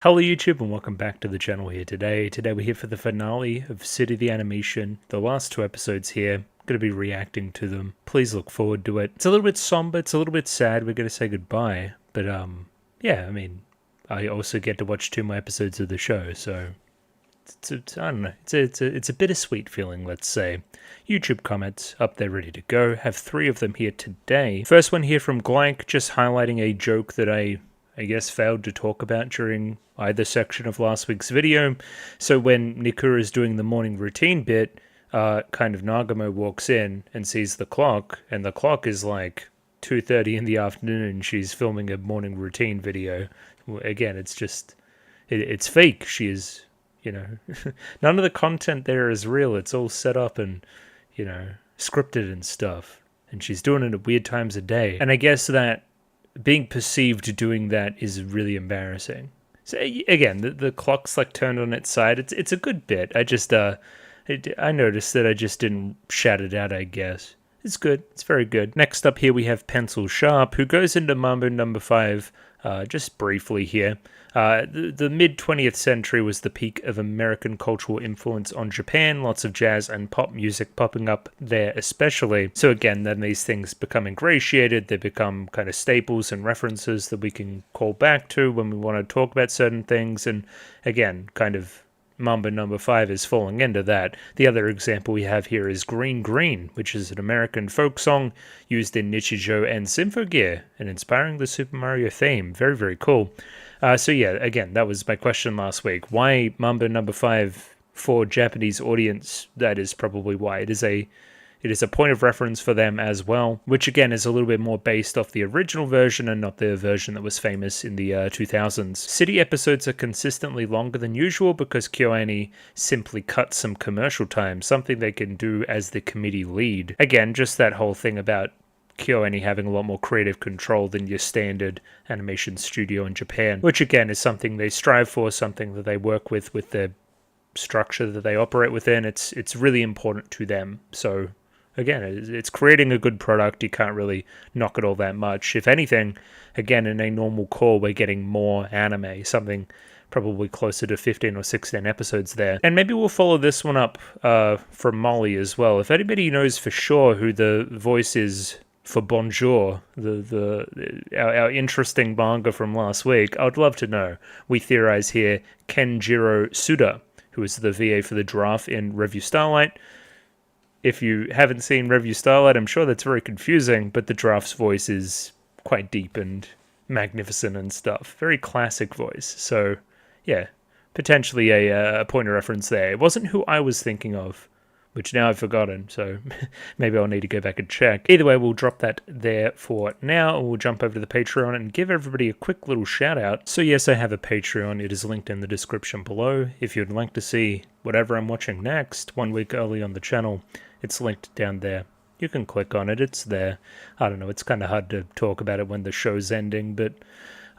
Hello YouTube and welcome back to the channel here today. Today we're here for the finale of City the Animation. The last two episodes here. Going to be reacting to them. Please look forward to it. It's a little bit somber, it's a little bit sad. We're going to say goodbye. But yeah, I mean, I also get to watch two more episodes of the show, so I don't know. It's a bittersweet feeling, let's say. YouTube comments up there ready to go. Have three of them here today. First one here from Glank, just highlighting a joke that I guess failed to talk about during either section of last week's video. So when Nikura is doing the morning routine bit, kind of Nagamo walks in and sees the clock, and the clock is like 2:30 in the afternoon, and she's filming a morning routine video. Again, it's just, it's fake. She is, none of the content there is real. It's all set up and, scripted and stuff. And she's doing it at weird times of day. And I guess that being perceived doing that is really embarrassing. So again, the clock's like turned on its side. It's a good bit. I just I noticed that I just didn't shout it out, I guess. It's good. It's very good. Next up here we have Pencil Sharp, who goes into Mambo number 5 just briefly here. The mid-20th century was the peak of American cultural influence on Japan, lots of jazz and pop music popping up there especially. So again, then these things become ingratiated, they become kind of staples and references that we can call back to when we want to talk about certain things, and again, kind of Mambo number 5 is falling into that. The other example we have here is Green Green, which is an American folk song used in Nichijou and Symphogear and inspiring the Super Mario theme. Very, very cool. So yeah, again, that was my question last week. Why Mambo number 5 for Japanese audience? That is probably why. It is a point of reference for them as well, which again is a little bit more based off the original version and not the version that was famous in the 2000s. City episodes are consistently longer than usual because KyoAni simply cut some commercial time, something they can do as the committee lead. Again, just that whole thing about KyoAni having a lot more creative control than your standard animation studio in Japan, which again is something they strive for, something that they work with the structure that they operate within. It's really important to them. So again, it's creating a good product. You can't really knock it all that much. If anything, again, in a normal core, we're getting more anime, something probably closer to 15 or 16 episodes there. And maybe we'll follow this one up from Molly as well. If anybody knows for sure who the voice is for Bonjour, our interesting manga from last week, I'd love to know. We theorize here Kenjiro Suda, who is the VA for the giraffe in Revue Starlight. If you haven't seen Revue Starlight, I'm sure that's very confusing, but the giraffe's voice is quite deep and magnificent and stuff. Very classic voice. So, yeah, potentially a point of reference there. It wasn't who I was thinking of, which now I've forgotten, so maybe I'll need to go back and check. Either way, we'll drop that there for now, and we'll jump over to the Patreon and give everybody a quick little shout out. So yes, I have a Patreon. It is linked in the description below. If you'd like to see whatever I'm watching next, 1 week early on the channel, it's linked down there. You can click on it, it's there. I don't know, it's kind of hard to talk about it when the show's ending, but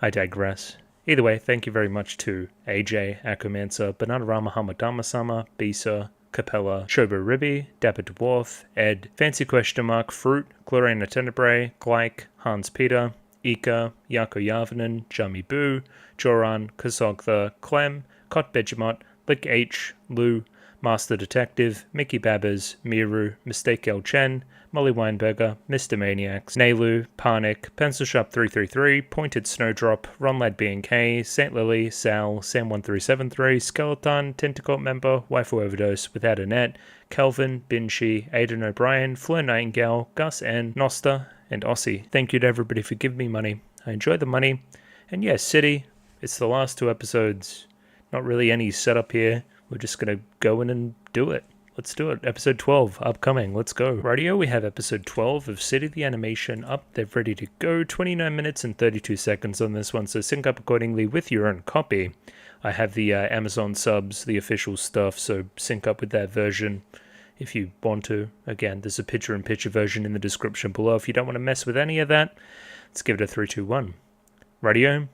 I digress. Either way, thank you very much to AJ, Akumansa, Bananarama Hamadama-sama, Bisa, Capella, Shobo Ribby, Dapper Dwarf, Ed, Fancy Question Mark, Fruit, Glorina Tenebrae, Glyke, Hans Peter, Ika, Yako Yavanen, Jami Boo, Joran, Kazogtha, Clem, Kot Begemot, Lick H, Lou, Master Detective, Mickey Babbers, Miru, Mistake L. Chen, Molly Weinberger, Mr. Maniacs, Nailu, Panic, Pencil Shop 333, Pointed Snowdrop, Ronlad B&K, St. Lily, Sal, Sam1373, Skeleton, Tentacle Member, Waifu Overdose, Without a Net, Kelvin, Binshi, Aidan O'Brien, Fleur Nightingale, Gus N, Nosta, and Aussie. Thank you to everybody for giving me money. I enjoy the money. And yes, City, it's the last two episodes. Not really any setup here. We're just going to go in and do it. Let's do it. Episode 12, upcoming. Let's go. Radio, we have episode 12 of City the Animation up. They're ready to go. 29 minutes and 32 seconds on this one, so sync up accordingly with your own copy. I have the Amazon subs, the official stuff, so sync up with that version if you want to. Again, there's a picture-in-picture version in the description below. If you don't want to mess with any of that, let's give it a 3, 2, 1. Radio,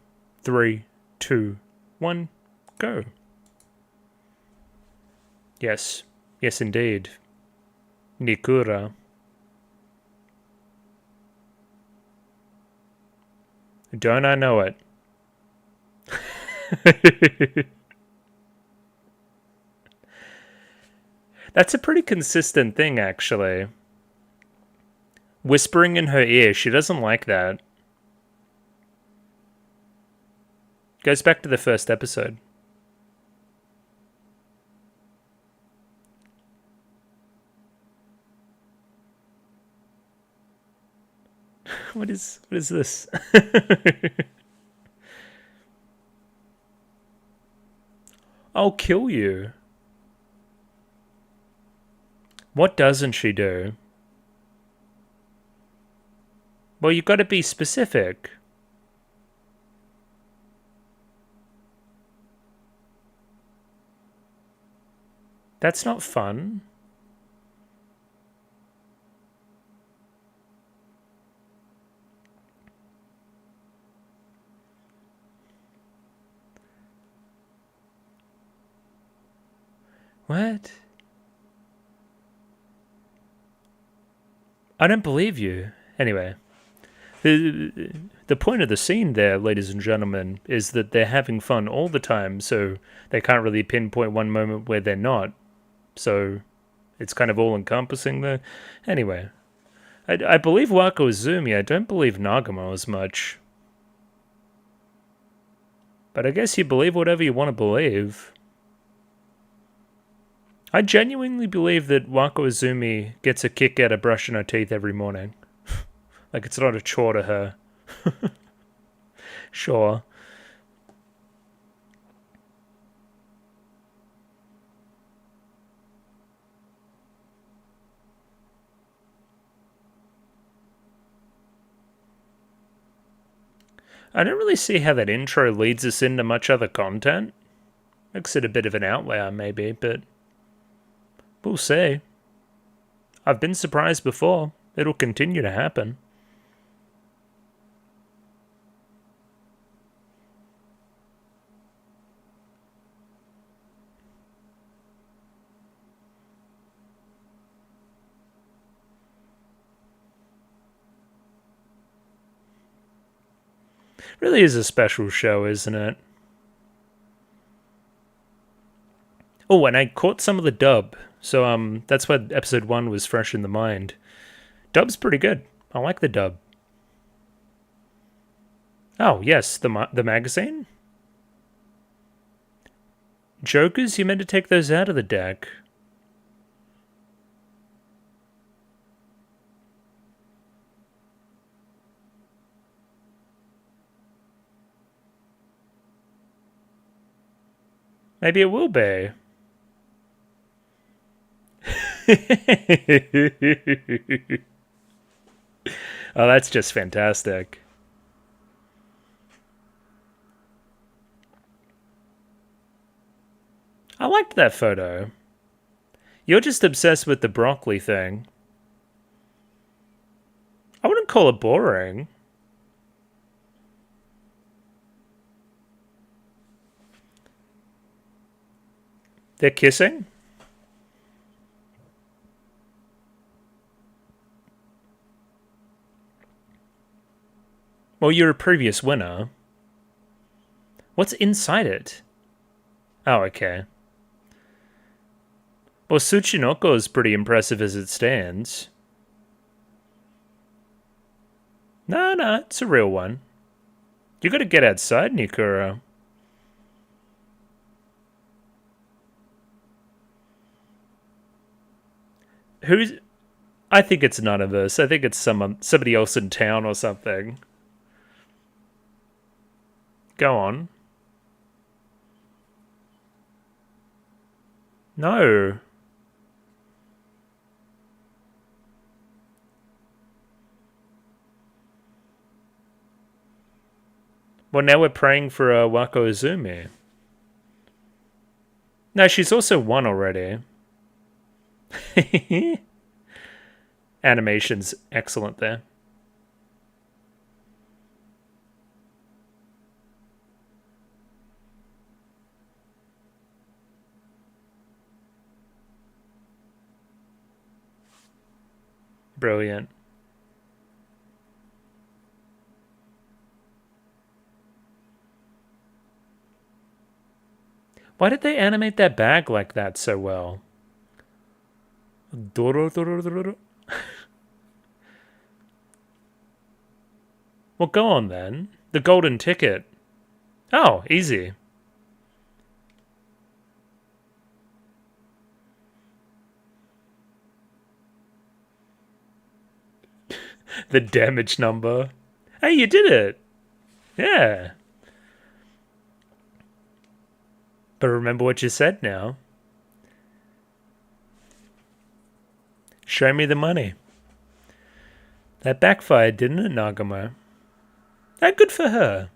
3, 2, 1, go. Yes. Yes, indeed. Nikura. Don't I know it? That's a pretty consistent thing, actually. Whispering in her ear, she doesn't like that. Goes back to the first episode. What is this? I'll kill you. What doesn't she do? Well, you've got to be specific. That's not fun. What? I don't believe you. Anyway, the point of the scene there, ladies and gentlemen, is that they're having fun all the time, so they can't really pinpoint one moment where they're not. So it's kind of all-encompassing there. Anyway, I believe Wako Izumi. I don't believe Nagamo as much. But I guess you believe whatever you want to believe. I genuinely believe that Wako Izumi gets a kick out of brushing her teeth every morning. Like it's not a chore to her. Sure. I don't really see how that intro leads us into much other content. Makes it a bit of an outlier, maybe, but we'll see. I've been surprised before. It'll continue to happen. Really is a special show, isn't it? Oh, and I caught some of the dub, so that's why episode 1 was fresh in the mind. Dub's pretty good. I like the dub. Oh, yes, the magazine? Jokers, you meant to take those out of the deck. Maybe it will be. Oh, that's just fantastic. I liked that photo. You're just obsessed with the broccoli thing. I wouldn't call it boring. They're kissing? Well, you're a previous winner. What's inside it? Oh, okay. Well, Tsuchinoko is pretty impressive as it stands. No, it's a real one. You gotta get outside, Nikuro. Who's... I think it's none of us. I think it's somebody else in town or something. Go on. No. Well, now we're praying for Wako Izumi. No, she's also won already. Animation's excellent there. Brilliant. Why did they animate that bag like that so well? Well, go on then. The golden ticket. Oh, easy. The damage number. Hey, you did it. Yeah. But remember what you said now. Show me the money. That backfired, didn't it, Nagamo? Ah, good for her.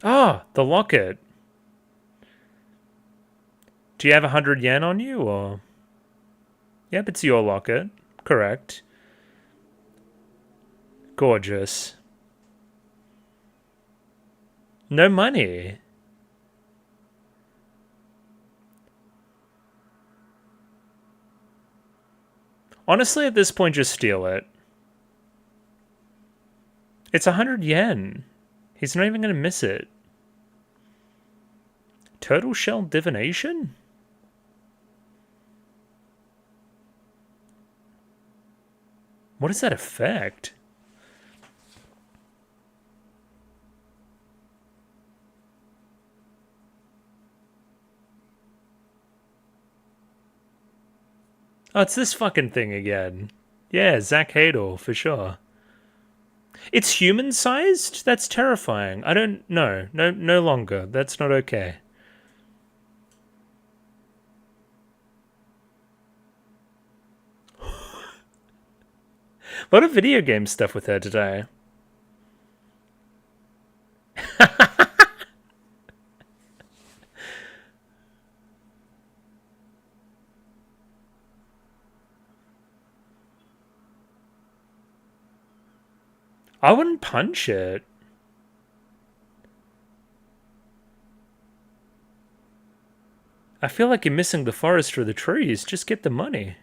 Ah, the locket. Do you have 100 yen on you, or? Yep, it's your locket. Correct. Gorgeous. No money. Honestly, at this point, just steal it. It's 100 yen. He's not even going to miss it. Turtle shell divination? What does that affect? Oh, it's this fucking thing again. Yeah, Zach Hadel, for sure. It's human-sized? That's terrifying. I don't know. No longer. That's not okay. A lot of video game stuff with her today. I wouldn't punch it. I feel like you're missing the forest for the trees. Just get the money.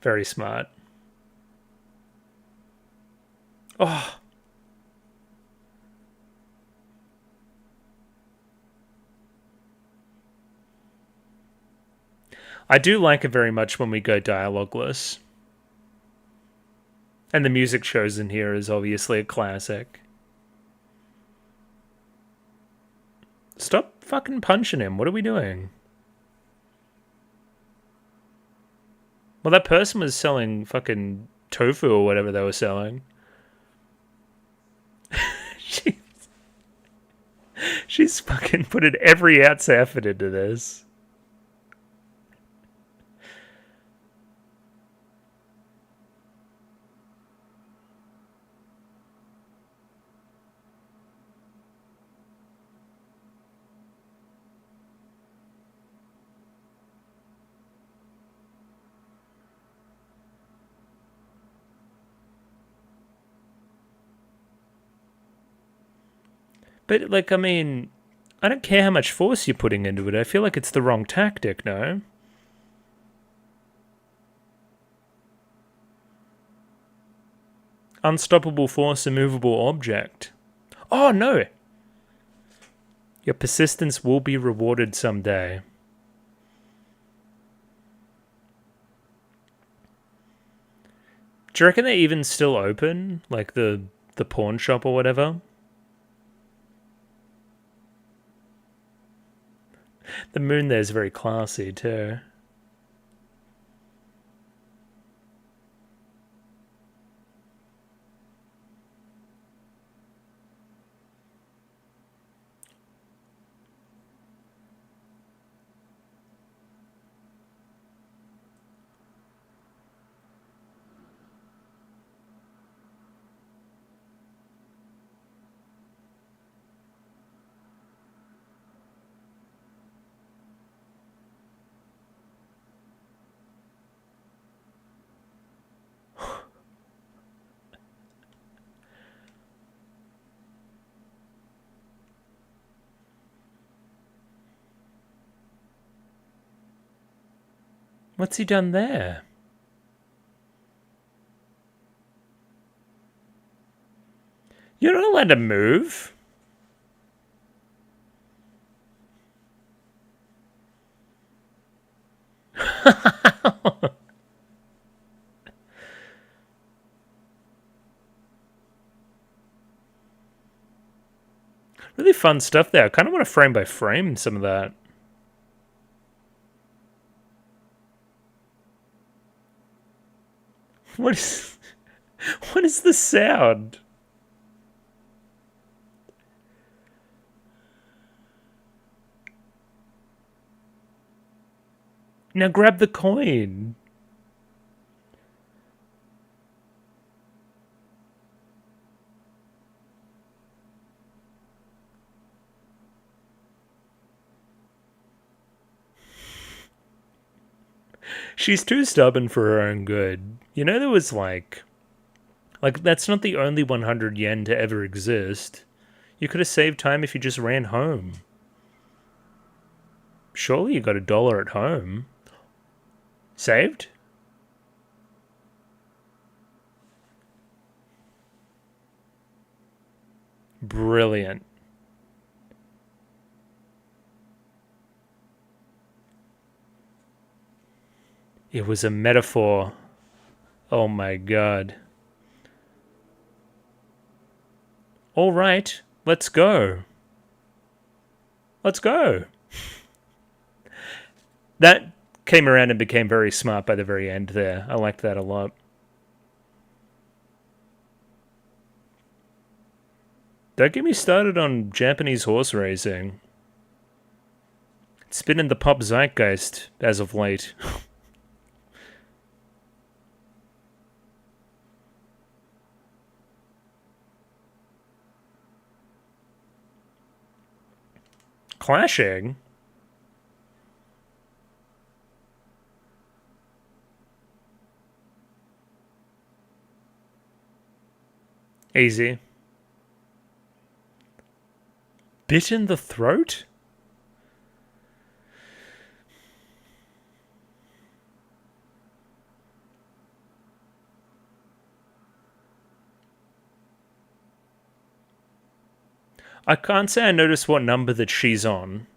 Very smart. Oh. I do like it very much when we go dialogueless. And the music chosen here is obviously a classic. Stop fucking punching him. What are we doing? Well, that person was selling fucking tofu or whatever they were selling. She's fucking put in every ounce of effort into this. But, like, I mean, I don't care how much force you're putting into it. I feel like it's the wrong tactic, no? Unstoppable force, immovable object. Oh, no! Your persistence will be rewarded someday. Do you reckon they're even still open? Like the pawn shop or whatever? The moon there is very classy too. What's he done there? You're not allowed to move. Really fun stuff there. I kind of want to frame by frame some of that. What is the sound? Now grab the coin. She's too stubborn for her own good. You know, there was like that's not the only 100 yen to ever exist. You could have saved time if you just ran home. Surely you got $1 at home. Saved? Brilliant. It was a metaphor. Oh my god. All right, let's go. Let's go. That came around and became very smart by the very end there. I liked that a lot. Don't get me started on Japanese horse racing. It's been in the pop zeitgeist as of late. Clashing? Easy. Bit in the throat? I can't say I noticed what number that she's on.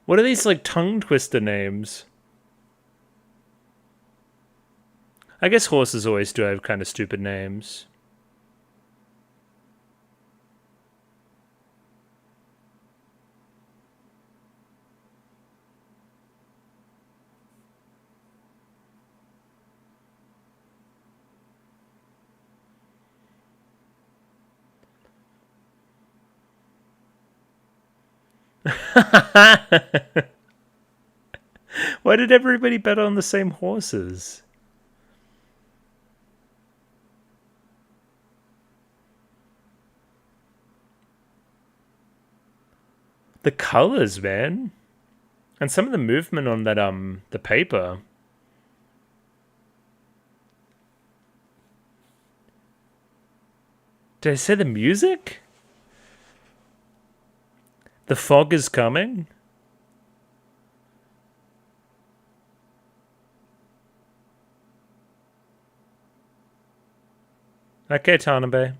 What are these, like, tongue twister names? I guess horses always do have kind of stupid names. Why did everybody bet on the same horses? The colors, man. And some of the movement on that, the paper. Did I say the music? The fog is coming? Okay, Tanabe.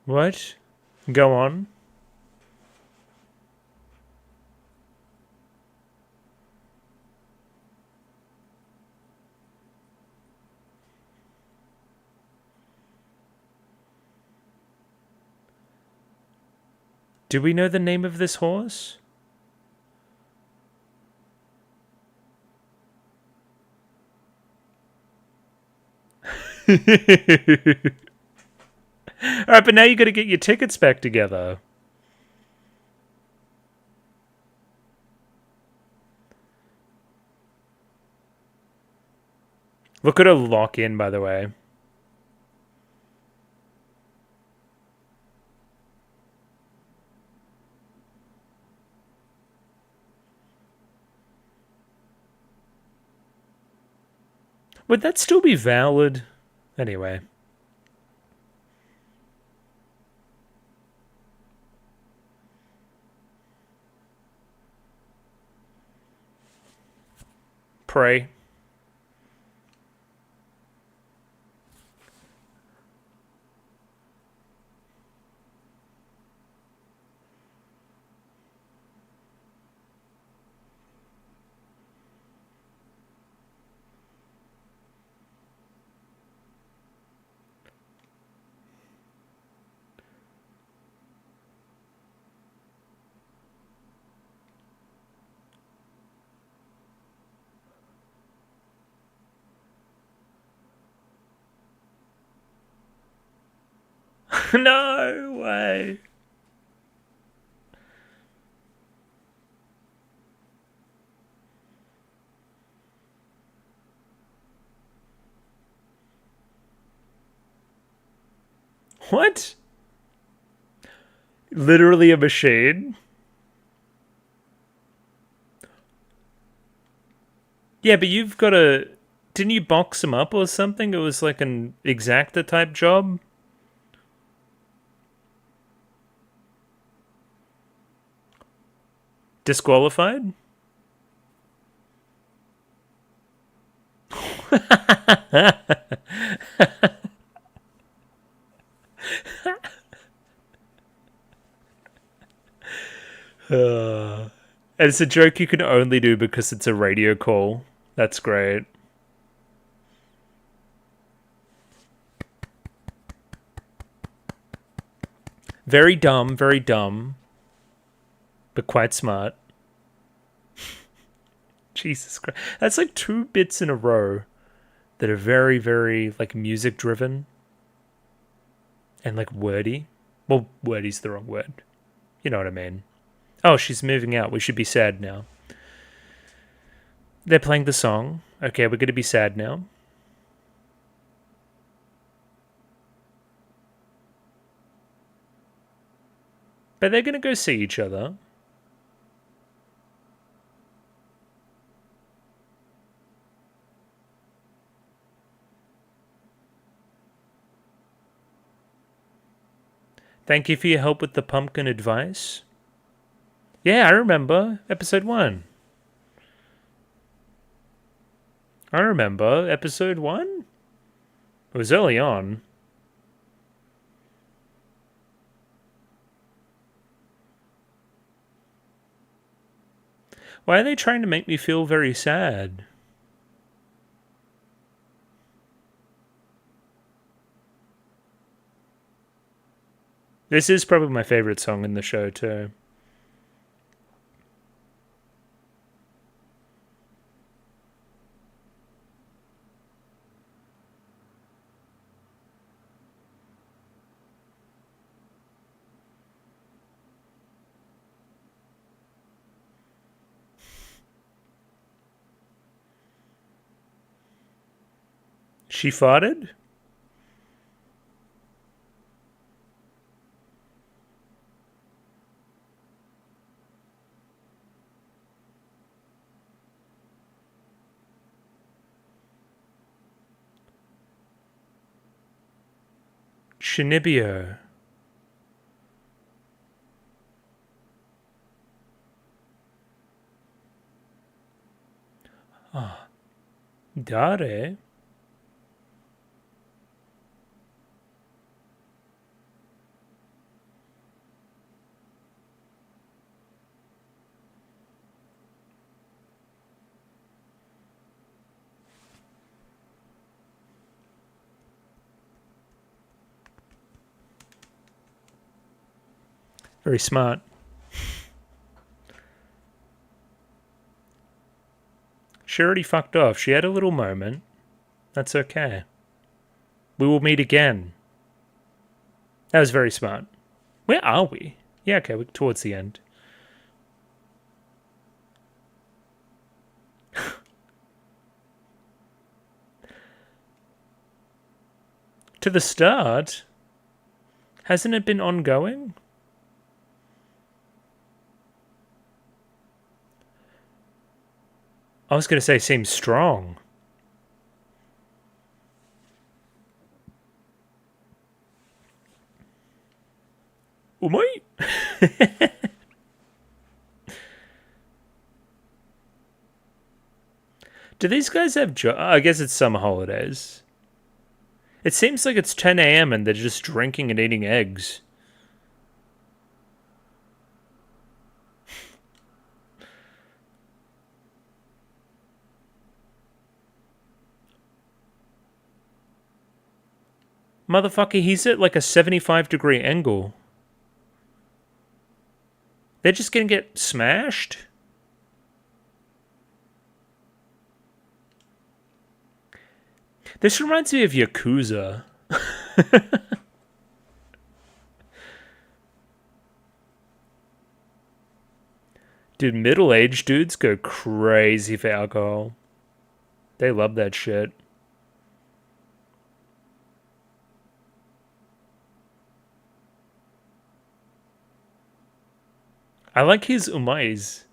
What? Go on. Do we know the name of this horse? Alright, but now you gotta get your tickets back together. Look at her lock in, by the way. Would that still be valid? Anyway. Pray. No way. What? Literally a machine? Yeah, but you've got to... Didn't you box him up or something? It was like an exacta type job? Disqualified? And it's a joke you can only do because it's a radio call. That's great. Very dumb, but quite smart. Jesus Christ. That's like 2 bits in a row that are very, very, like, music-driven. And, like, wordy. Well, wordy's the wrong word. You know what I mean. Oh, she's moving out. We should be sad now. They're playing the song. Okay, we're going to be sad now. But they're going to go see each other. Thank you for your help with the pumpkin advice. Yeah, I remember. Episode 1. I remember. Episode 1? It was early on. Why are they trying to make me feel very sad? This is probably my favorite song in the show, too. She farted? Shinibio. Ah. Dare? Very smart. She already fucked off. She had a little moment. That's okay. We will meet again. That was very smart. Where are we? Yeah, okay, we're towards the end. To the start? Hasn't it been ongoing? I was going to say seems strong. Umai? Do these guys have I guess it's summer holidays. It seems like it's 10 a.m. and they're just drinking and eating eggs. Motherfucker, he's at like a 75-degree angle. They're just gonna get smashed? This reminds me of Yakuza. Dude, middle-aged dudes go crazy for alcohol. They love that shit. I like his umais.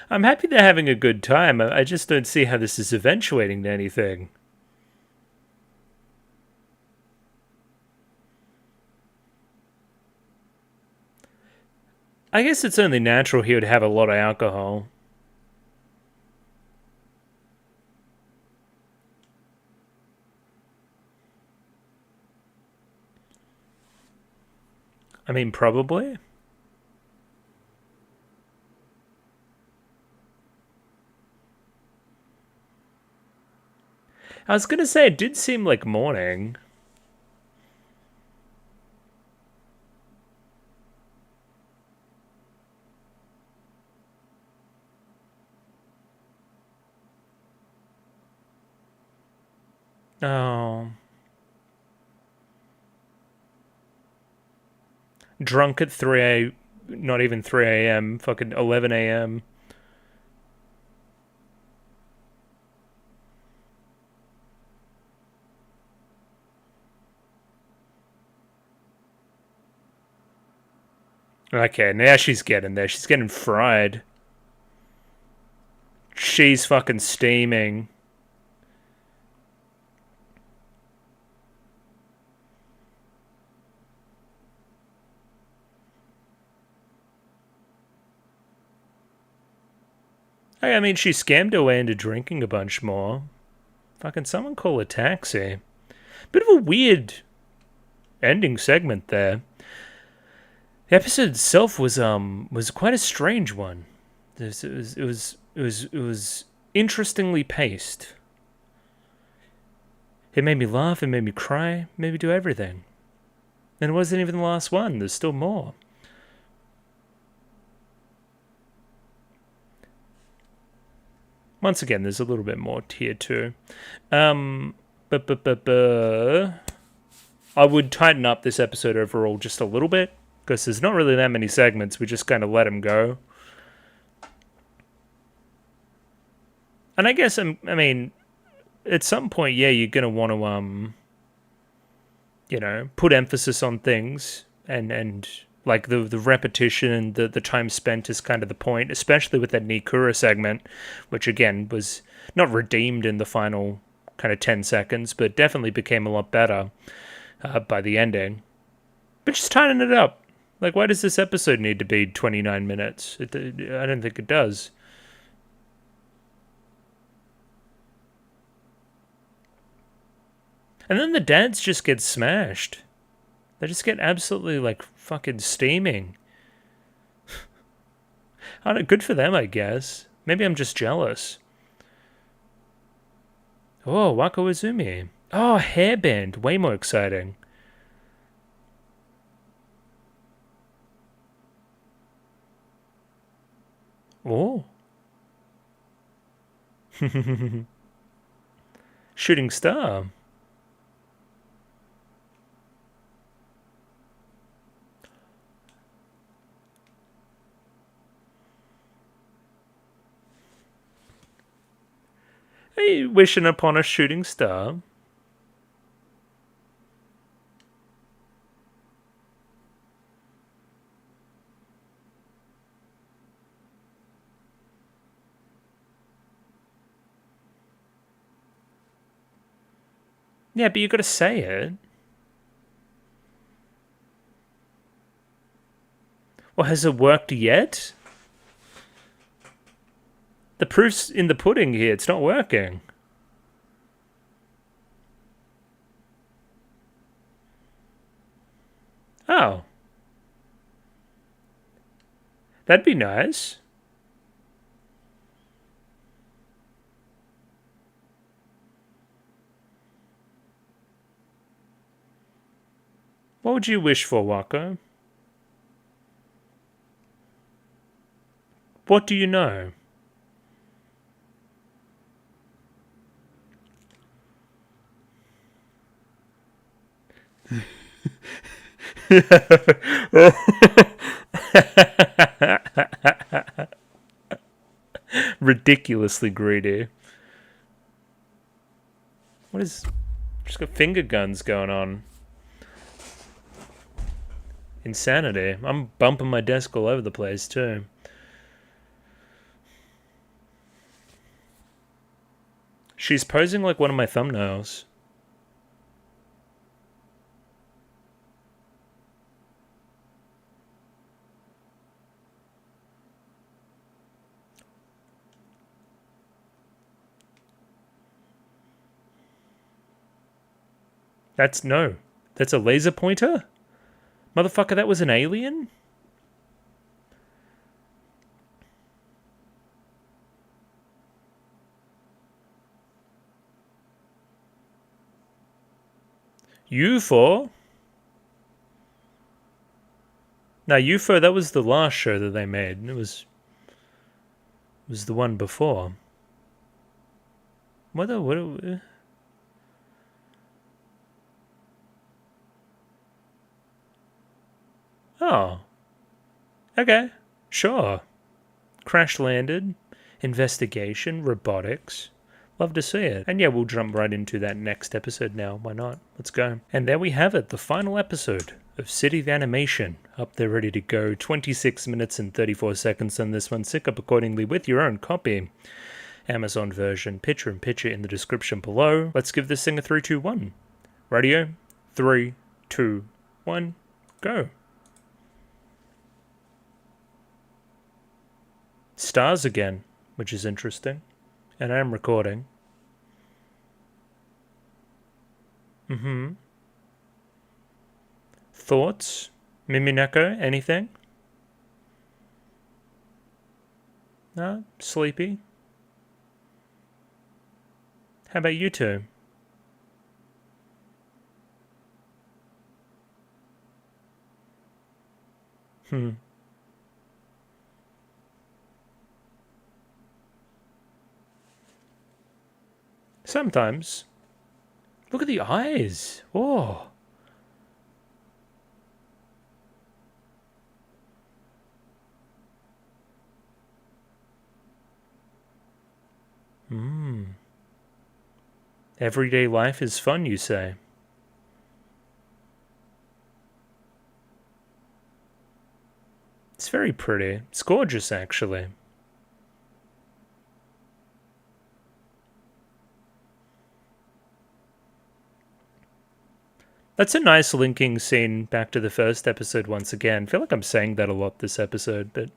I'm happy they're having a good time. I just don't see how this is eventuating to anything. I guess it's only natural he would have a lot of alcohol. I mean, probably. I was gonna say, it did seem like morning. Oh. Drunk at 3 not even 3 a.m., fucking 11 a.m. Okay, now she's getting there. She's getting fried. She's fucking steaming. I mean, she scammed her way into drinking a bunch more. Fucking someone call a taxi. Bit of a weird ending segment there. The episode itself was quite a strange one. It was interestingly paced. It made me laugh, it made me cry, made me do everything. And it wasn't even the last one. There's still more. Once again, there's a little bit more tier 2. I would tighten up this episode overall just a little bit, because there's not really that many segments. We just kind of let them go. And I guess, I mean, at some point, yeah, you're going to want to, put emphasis on things and like the repetition and the time spent is kind of the point, especially with that Nikura segment, which again was not redeemed in the final kind of 10 seconds, but definitely became a lot better by the ending. But just tighten it up. Like, why does this episode need to be 29 minutes? I don't think it does. And then the dads just get smashed. They just get absolutely, like, fucking steaming. I don't know, good for them, I guess. Maybe I'm just jealous. Oh, Wako Izumi. Oh, hairband. Way more exciting. Oh. Shooting star. Are you wishing upon a shooting star? Yeah, but you gotta say it. Well, has it worked yet? The proof's in the pudding here. It's not working. Oh. That'd be nice. What would you wish for, Wako? What do you know? Ridiculously greedy. What is... Just got finger guns going on. Insanity. I'm bumping my desk all over the place, too. She's posing like one of my thumbnails. That's a laser pointer? Motherfucker, that was an alien? UFO? Now, UFO, that was the last show that they made. It was the one before. What? Oh. Okay. Sure. Crash landed. Investigation. Robotics. Love to see it. And yeah, we'll jump right into that next episode now. Why not? Let's go. And there we have it. The final episode of City of Animation. Up there ready to go. 26 minutes and 34 seconds on this one. Sync up accordingly with your own copy. Amazon version. Picture in the description below. Let's give this thing a 3, 2, 1. Radio. 3, 2, 1. Go. Stars again, which is interesting. And I am recording. Thoughts? Mimineko? Anything? No? Sleepy? How about you two? Sometimes. Look at the eyes. Oh. Everyday life is fun, you say? It's very pretty. It's gorgeous, actually. That's a nice linking scene back to the first episode once again. I feel like I'm saying that a lot this episode, but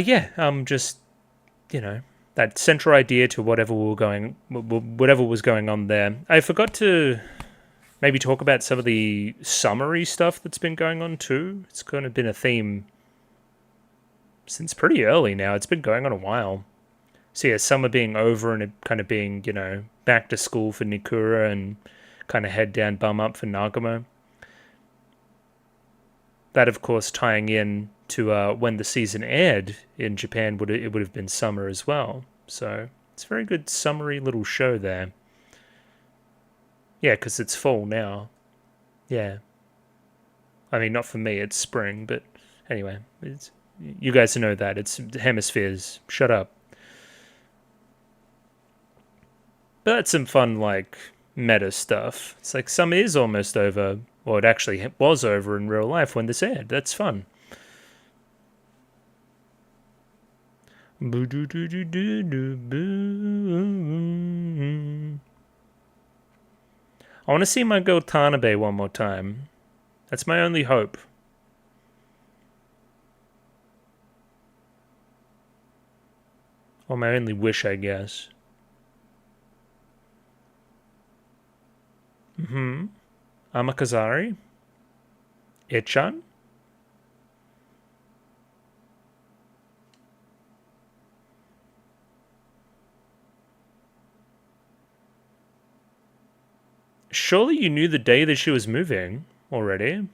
yeah, just, you know, that central idea to whatever was going on there. I forgot to maybe talk about some of the summary stuff that's been going on too. It's kind of been a theme since pretty early now. It's been going on a while. So yeah, summer being over and it kind of being, you know, back to school for Nikura and kind of head down, bum up for Nagumo. That, of course, tying in to when the season aired in Japan, it would have been summer as well. So it's a very good summary little show there. Yeah, because it's fall now. Yeah. I mean, not for me, it's spring, but anyway, you guys know that. It's hemispheres. Shut up. But that's some fun, like, meta stuff. It's like summer is almost over. Well, it actually was over in real life when this aired. That's fun. I want to see my girl Tanabe one more time. That's my only hope. Or my only wish, I guess. Amakazari? Ichan? Surely you knew the day that she was moving already.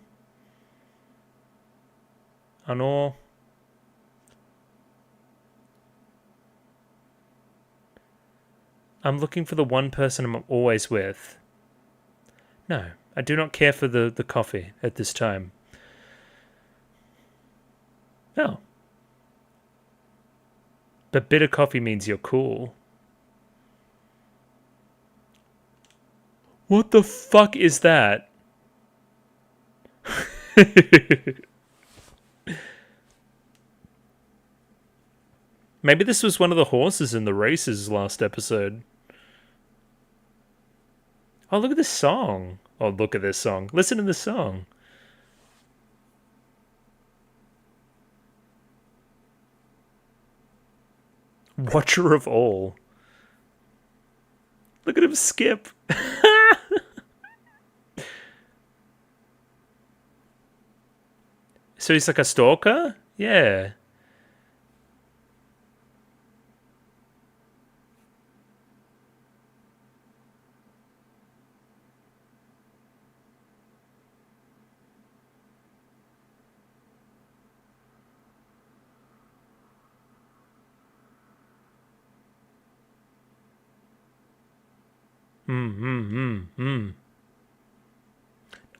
I'm looking for the one person I'm always with. No, I do not care for the coffee at this time. No. But bitter coffee means you're cool. What the fuck is that? Maybe this was one of the horses in the races last episode. Oh, look at this song. Oh, look at this song. Listen to this song. Watcher of all. Look at him skip. So he's like a stalker? Yeah.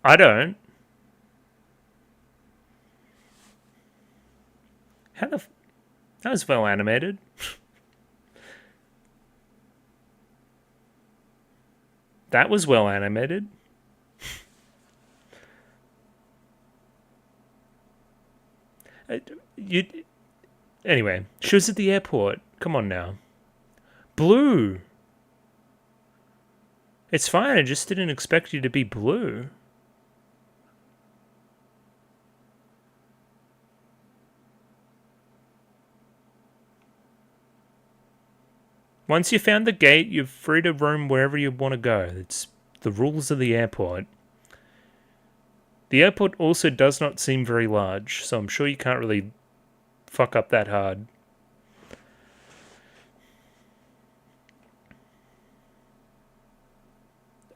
I don't. That was well animated. That was well animated. Anyway, she was at the airport. Come on now. Blue. It's fine, I just didn't expect you to be blue. Once you found the gate, you're free to roam wherever you want to go. It's the rules of the airport. The airport also does not seem very large, so I'm sure you can't really fuck up that hard.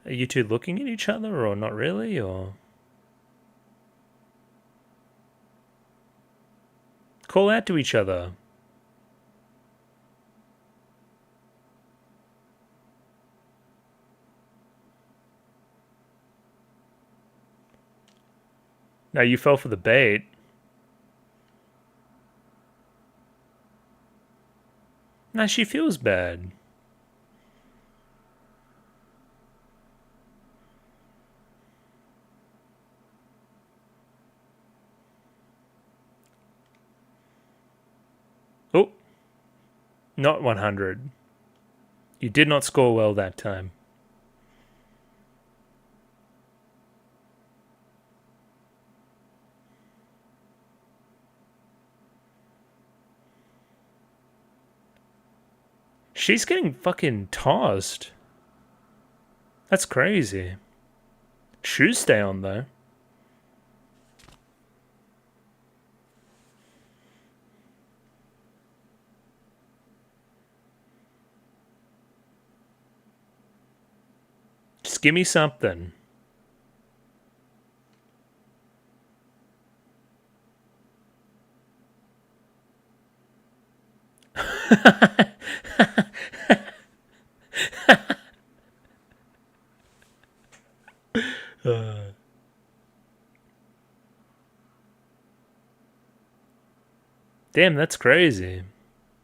Are you two looking at each other, or not really, or... Call out to each other. No, you fell for the bait. Nah, she feels bad. Oh. Not 100. You did not score well that time. She's getting fucking tossed. That's crazy. Shoes stay on, though. Just give me something. Damn, that's crazy.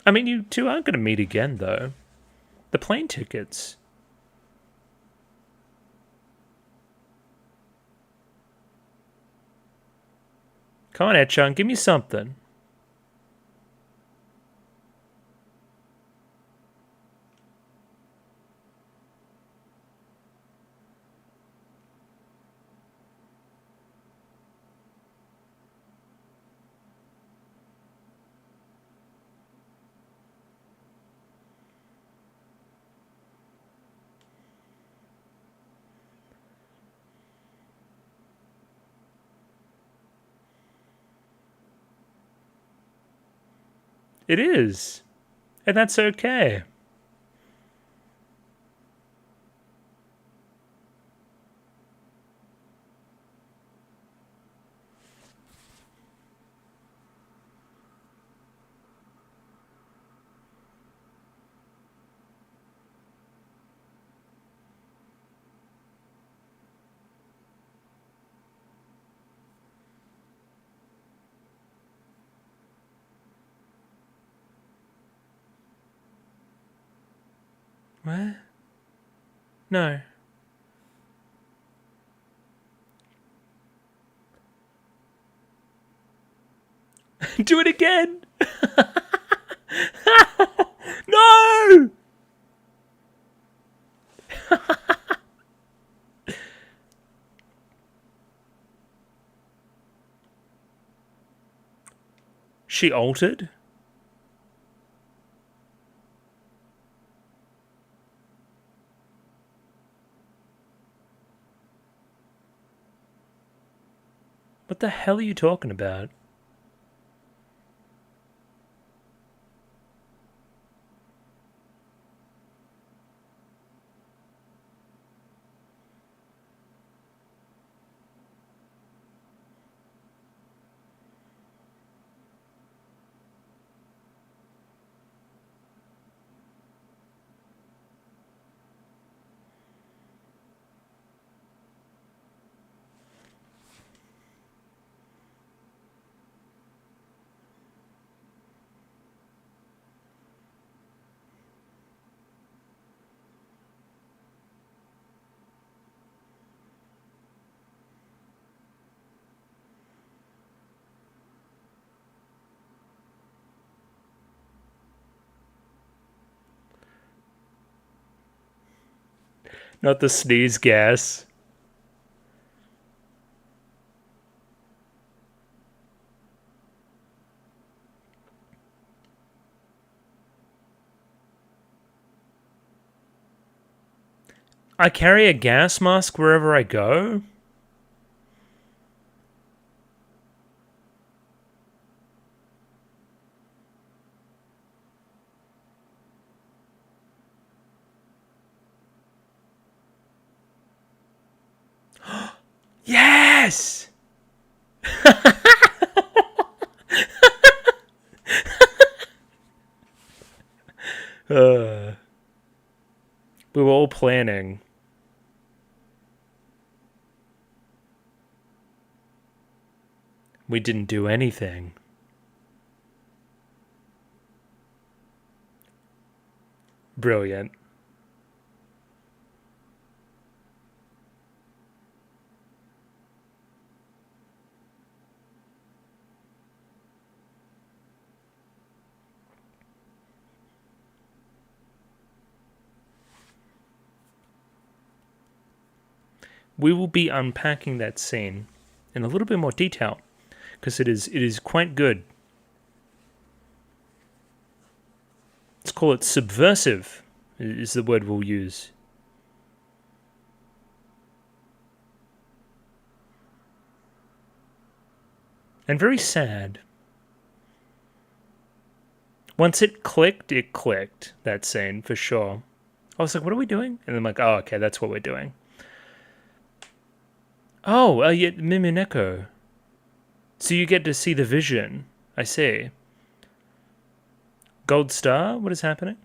I mean, you two aren't going to meet again, though. The plane tickets. Come on, Echan, give me something. It is. And that's okay. What? No. Do it again! No! She altered? What the hell are you talking about? Not the sneeze gas. I carry a gas mask wherever I go? Yes! We were all planning. We didn't do anything. Brilliant. We will be unpacking that scene in a little bit more detail because it is quite good. It's call it subversive, is the word we'll use. And very sad. Once it clicked, that scene, for sure. I was like, what are we doing? And I'm like, oh, okay, that's what we're doing. Oh, yeah, Mimineko. So you get to see the vision. I see. Gold star? What is happening?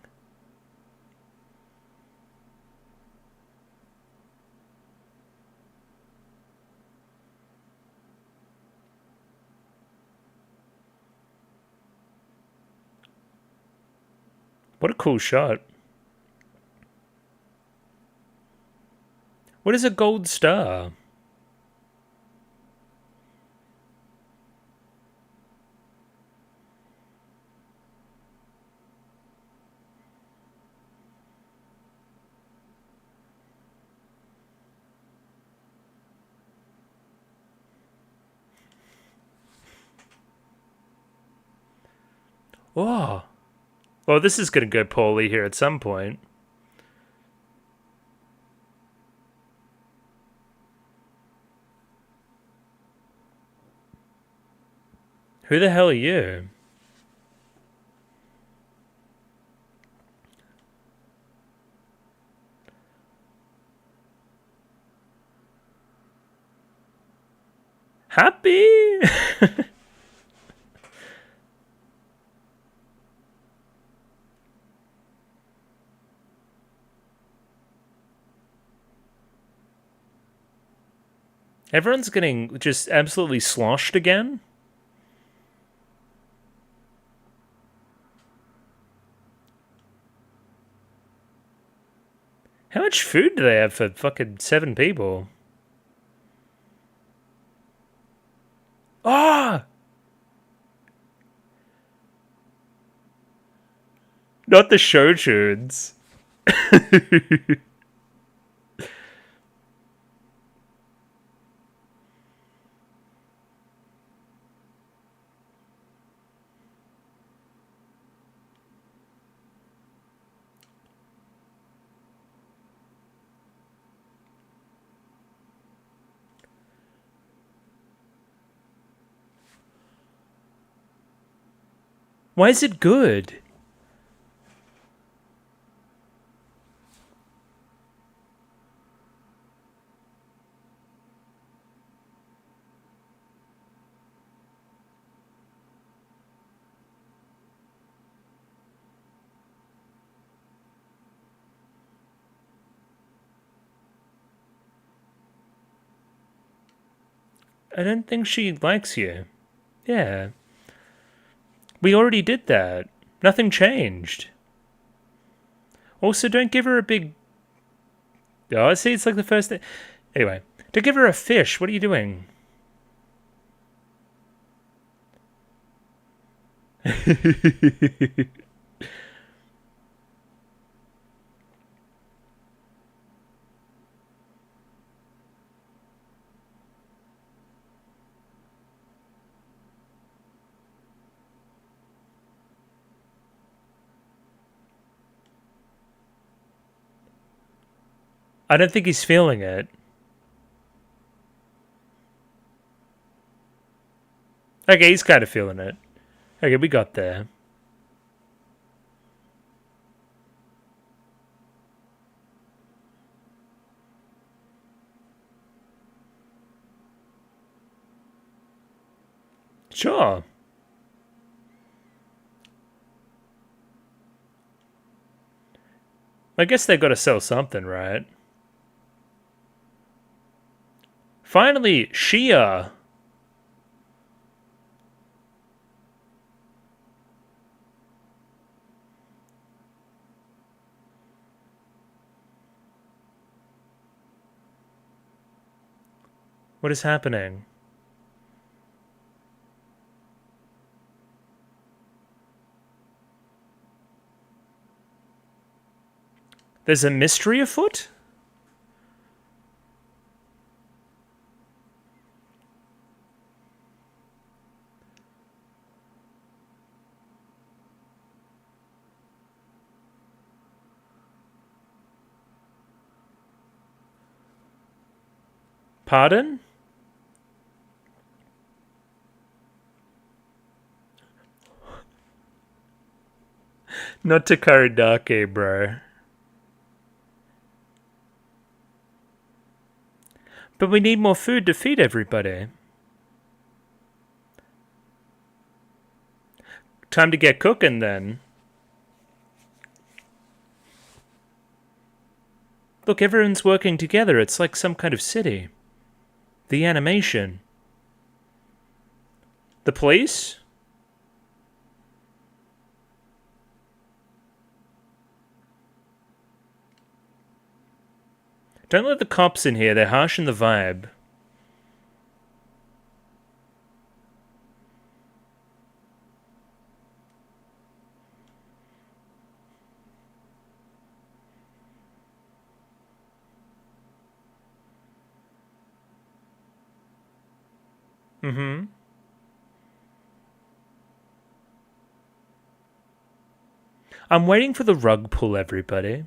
What a cool shot. What is a gold star? Oh. Well, this is going to go poorly here at some point. Who the hell are you? Happy? Everyone's getting just absolutely sloshed again. How much food do they have for fucking 7 people? Ah! Not the show tunes. Why is it good? I don't think she likes you. Yeah. We already did that. Nothing changed. Also, don't give her a big... Oh, see, it's like the first thing. Anyway, don't give her a fish. What are you doing? I don't think he's feeling it. Okay, he's kind of feeling it. Okay, we got there. Sure. I guess they've got to sell something, right? Finally, Shia. What is happening? There's a mystery afoot? Pardon? Not Takaridake, bro. But we need more food to feed everybody. Time to get cooking then. Look, everyone's working together. It's like some kind of city. The animation. The police? Don't let the cops in here. They're harshing the vibe. Mm-hmm. I'm waiting for the rug pull, everybody.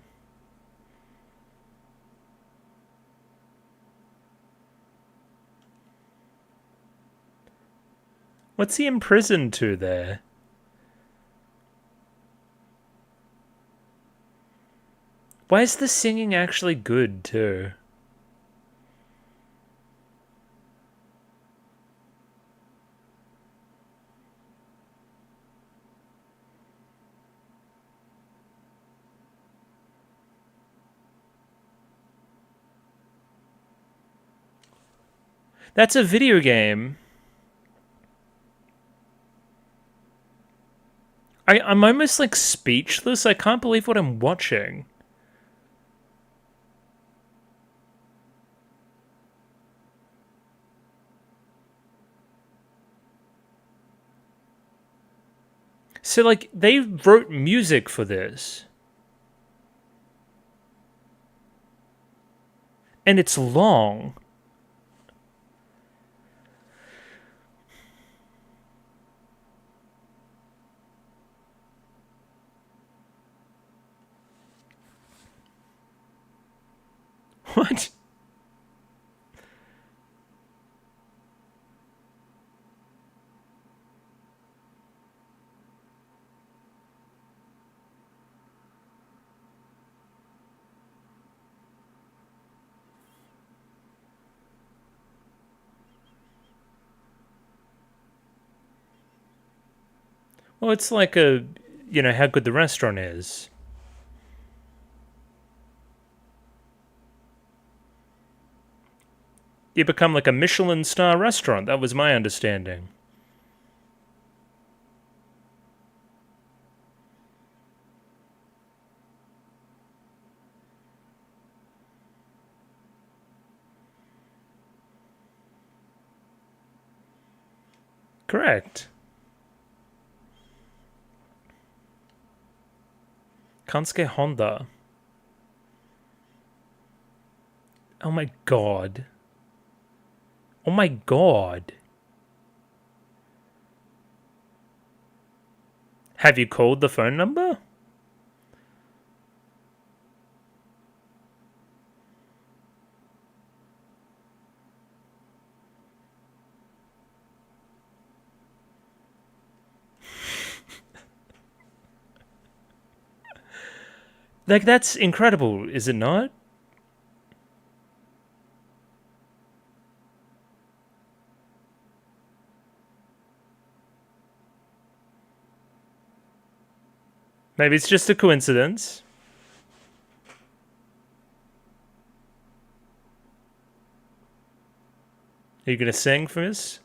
What's he imprisoned to there? Why is the singing actually good, too? That's a video game. I'm almost like speechless. I can't believe what I'm watching. So, like, they wrote music for this. And it's long. What? Well, it's like how good the restaurant is. You become like a Michelin star restaurant. That was my understanding. Correct. Kansuke Honda. Oh my god. Oh my god. Have you called the phone number? Like, that's incredible, is it not? Maybe it's just a coincidence. Are you gonna sing for us?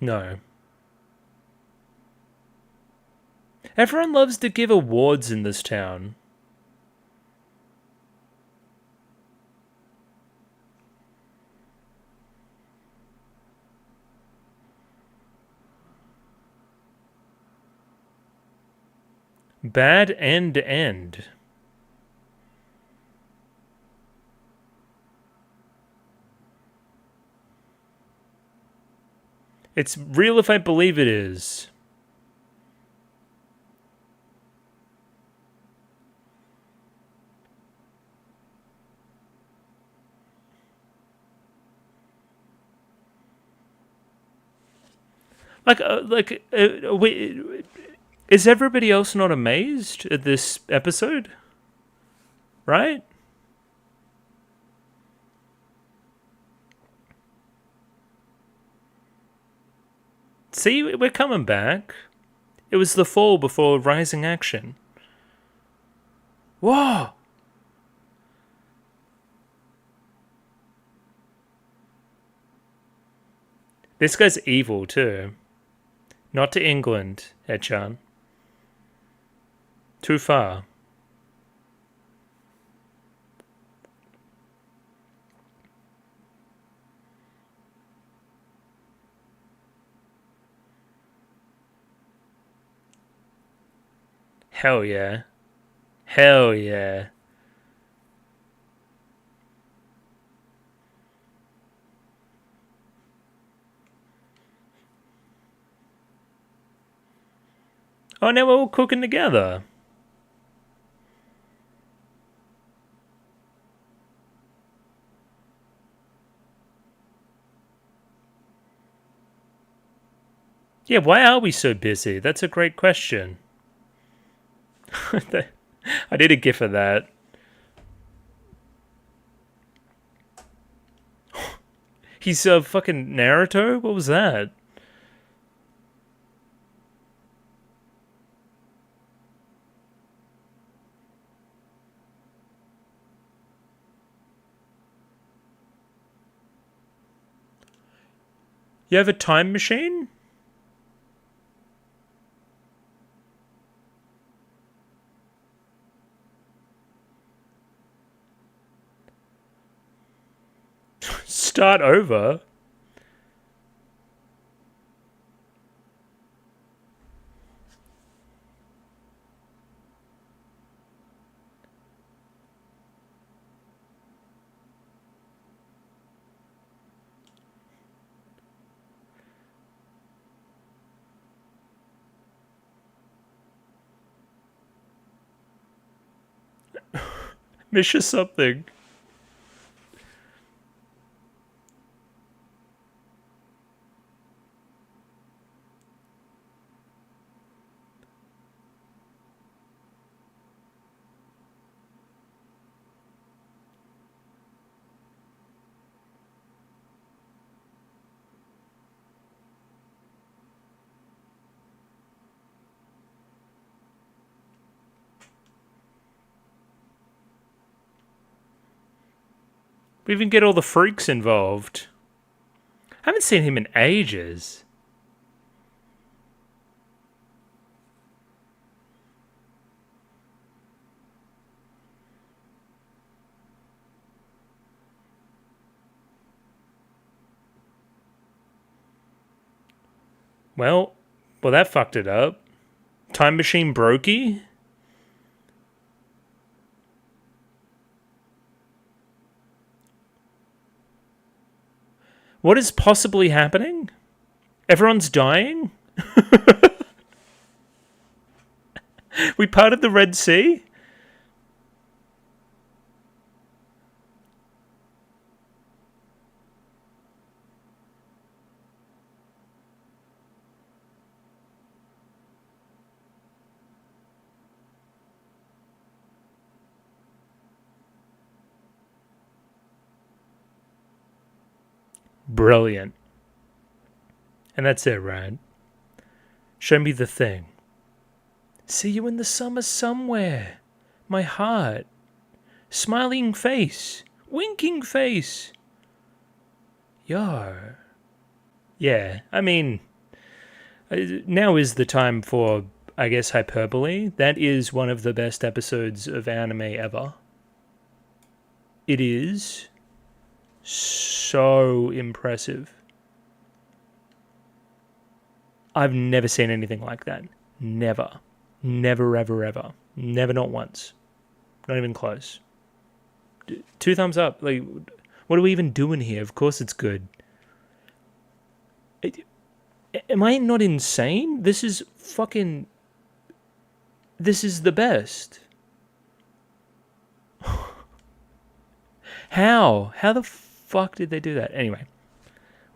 No. Everyone loves to give awards in this town. Bad end. It's real if I believe it is. Is everybody else not amazed at this episode? Right? See, we're coming back. It was the fall before rising action. Whoa! This guy's evil too. Not to England, Echan. Too far. Hell yeah. Hell yeah. Oh, now we're all cooking together. Yeah, why are we so busy? That's a great question. I did a gif of that. He's a fucking Naruto? What was that? You have a time machine? Start over? Miss something. We even get all the freaks involved. I haven't seen him in ages. Well, that fucked it up. Time machine brokey? What is possibly happening? Everyone's dying? We parted the Red Sea? Brilliant. And that's it, right? Show me the thing. See you in the summer somewhere. My heart. Smiling face. Winking face. Yar. Yeah, I mean, now is the time for, I guess, hyperbole. That is one of the best episodes of anime ever. It is so impressive. I've never seen anything like that. Never. Never, ever, ever. Never, not once. Not even close. 2 thumbs up. Like, what are we even doing here? Of course it's good. Am I not insane? This is fucking... This is the best. How? How the fuck did they do that? Anyway.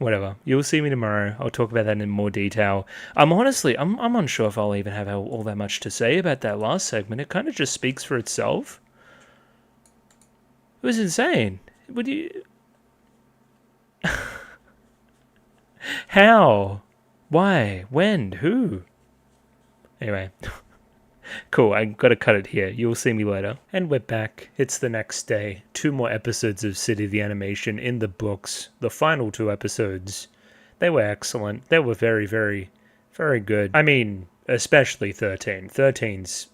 whatever. You'll see me tomorrow. I'll talk about that in more detail. I'm unsure if I'll even have all that much to say about that last segment. It kind of just speaks for itself. It was insane. Would you... How? Why? When? Who? Anyway. Cool, I gotta cut it here. You'll see me later. And we're back. It's the next day. 2 more episodes of City of the Animation in the books. The final 2 episodes. They were excellent. They were very, very, very good. I mean, especially 13. 13's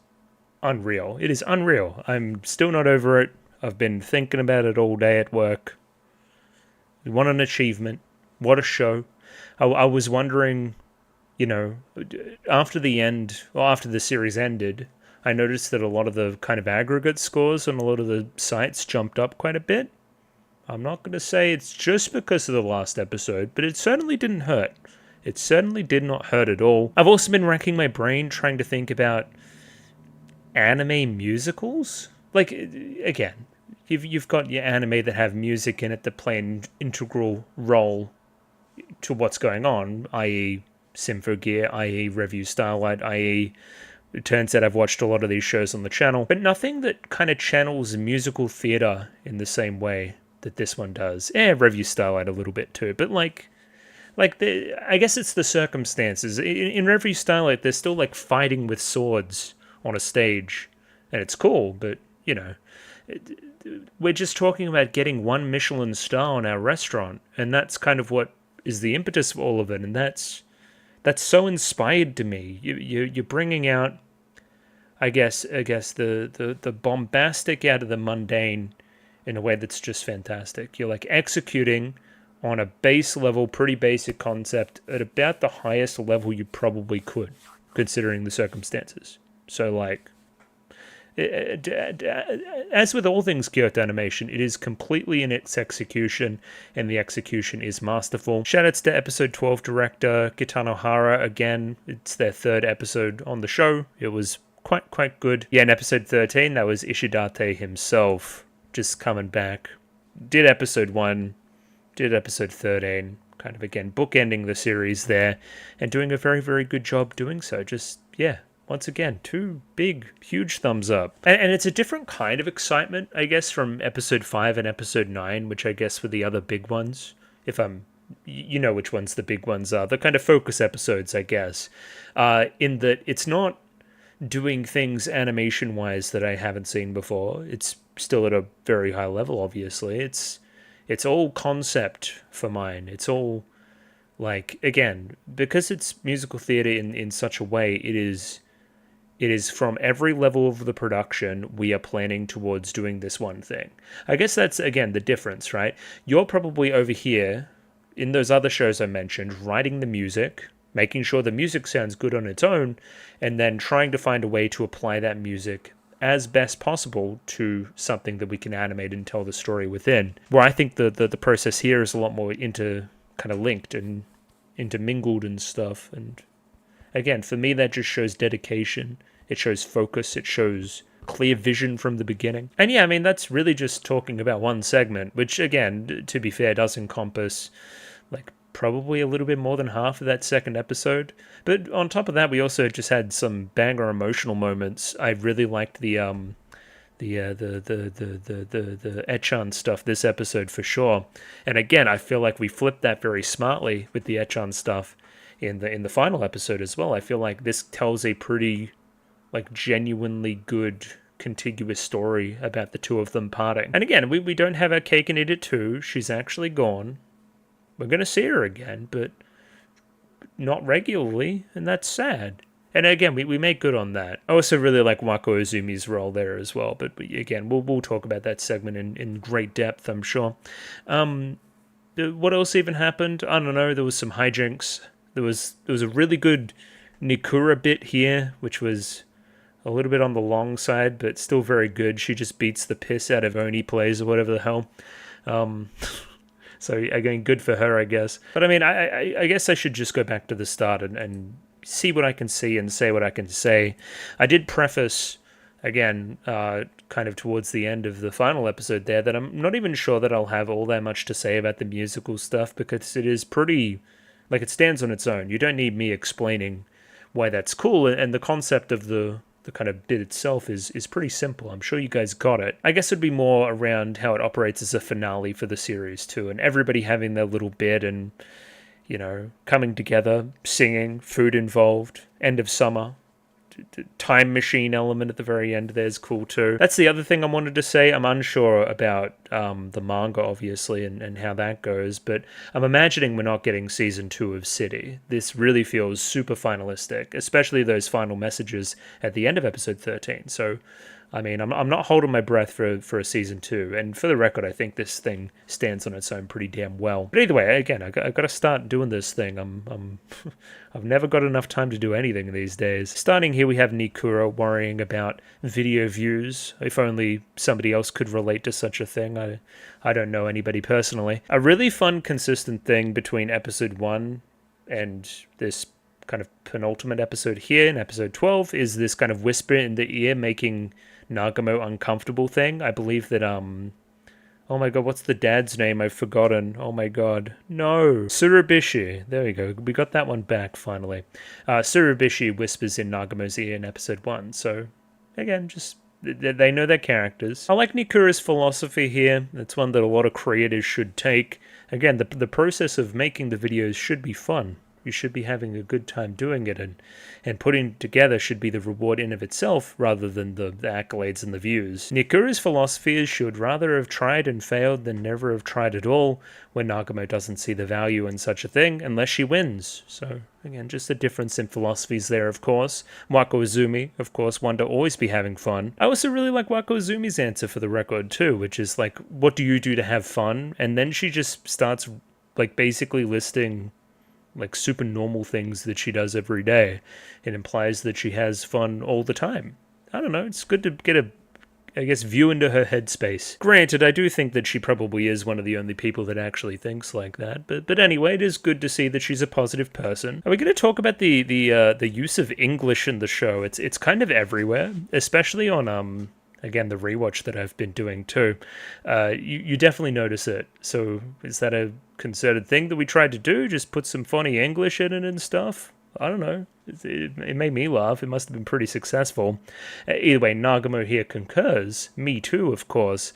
unreal. It is unreal. I'm still not over it. I've been thinking about it all day at work. What an achievement. What a show. I was wondering... after the series ended, I noticed that a lot of the kind of aggregate scores on a lot of the sites jumped up quite a bit. I'm not going to say it's just because of the last episode, but it certainly didn't hurt. It certainly did not hurt at all. I've also been racking my brain trying to think about anime musicals. Like, again, you've got your anime that have music in it that play an integral role to what's going on, i.e., Symphogear, i.e. Review Starlight, i.e. It turns out I've watched a lot of these shows on the channel, but nothing that kind of channels musical theatre in the same way that this one does. Review Starlight a little bit too, but I guess it's the circumstances. In Review Starlight, they're still like fighting with swords on a stage, and it's cool, but we're just talking about getting 1 Michelin star on our restaurant, and that's kind of what is the impetus for all of it, and that's so inspired to me. You're bringing out, I guess the bombastic out of the mundane in a way that's just fantastic. You're like executing on a base level, pretty basic concept at about the highest level you probably could, considering the circumstances. So like, as with all things Kyoto Animation, it is completely in its execution, and the execution is masterful. Shoutouts to episode 12 director Kitano Hara again. It's their 3rd episode on the show. It was quite good. Yeah, in episode 13, that was Ishidate himself just coming back. Did episode 1, did episode 13, kind of again bookending the series there, and doing a very, very good job doing so. Just, yeah. Once again, 2 big, huge thumbs up. And it's a different kind of excitement, I guess, from episode 5 and episode 9, which I guess were the other big ones. You know which ones the big ones are. The kind of focus episodes, I guess. In that it's not doing things animation-wise that I haven't seen before. It's still at a very high level, obviously. It's all concept for mine. It's all, like, again, because it's musical theatre in such a way, it is from every level of the production, we are planning towards doing this one thing. I guess that's, again, the difference, right? You're probably over here, in those other shows I mentioned, writing the music, making sure the music sounds good on its own, and then trying to find a way to apply that music as best possible to something that we can animate and tell the story within. Where I think the process here is a lot more linked and intermingled and stuff, and again, for me, that just shows dedication. It shows focus. It shows clear vision from the beginning. And yeah, I mean, that's really just talking about one segment, which, again, to be fair, does encompass, like, probably a little bit more than half of that 2nd episode. But on top of that, we also just had some banger emotional moments. I really liked the Echan stuff this episode for sure. And again, I feel like we flipped that very smartly with the Echan stuff in the final episode as well. I feel like this tells a pretty, like, genuinely good contiguous story about the 2 of them parting. And again, we don't have our cake and eat it too. She's actually gone. We're going to see her again, but not regularly, and that's sad. And again, we make good on that. I also really like Wako Izumi's role there as well, but again, we'll talk about that segment in great depth, I'm sure. What else even happened? I don't know, there was some hijinks. There was a really good Nikura bit here, which was a little bit on the long side, but still very good. She just beats the piss out of Oni Plays or whatever the hell. So again, good for her, I guess. But I mean, I guess I should just go back to the start and see what I can see and say what I can say. I did preface again, kind of towards the end of the final episode there, that I'm not even sure that I'll have all that much to say about the musical stuff, because it is pretty, like, it stands on its own. You don't need me explaining why that's cool, and the concept of the kind of bit itself is pretty simple. I'm sure you guys got it. I guess it'd be more around how it operates as a finale for the series too, and everybody having their little bit and, you know, coming together, singing, food involved, end of summer. Time machine element at the very end there is cool too. That's the other thing I wanted to say. I'm unsure about the manga, obviously, and how that goes, but I'm imagining we're not getting season 2 of City. This really feels super finalistic, especially those final messages at the end of episode 13. So, I mean, I'm not holding my breath for a season 2, and for the record, I think this thing stands on its own pretty damn well. But either way, again, I got to start doing this thing. I've never got enough time to do anything these days. Starting here, we have Nikura worrying about video views. If only somebody else could relate to such a thing. I don't know anybody personally. A really fun, consistent thing between episode 1 and this kind of penultimate episode here in episode 12 is this kind of whisper in the ear making Nagumo uncomfortable thing. I believe that, oh my god, what's the dad's name? I've forgotten. Oh my god. No. Tsurubishi. There we go. We got that one back, finally. Tsurubishi whispers in Nagumo's ear in episode 1. So, again, just, they know their characters. I like Nikura's philosophy here. It's one that a lot of creators should take. Again, the process of making the videos should be fun. You should be having a good time doing it, and putting together should be the reward in of itself rather than the accolades and the views. Nikura's philosophy is she would rather have tried and failed than never have tried at all, when Nagumo doesn't see the value in such a thing unless she wins. So, again, just a difference in philosophies there, of course. Wako Izumi, of course, one to always be having fun. I also really like Wako Izumi's answer for the record too, which is like, what do you do to have fun? And then she just starts, like, basically listing like super normal things that she does every day. It implies that she has fun all the time. I don't know, it's good to get I guess, view into her headspace. Granted, I do think that she probably is one of the only people that actually thinks like that, but anyway, it is good to see that she's a positive person. Are we going to talk about the use of English in the show? It's kind of everywhere, especially on again, the rewatch that I've been doing too. You definitely notice it. So is that a concerted thing that we tried to do? Just put some funny English in it and stuff? I don't know. It made me laugh. It must have been pretty successful. Either way, Nagumo here concurs, me too, of course,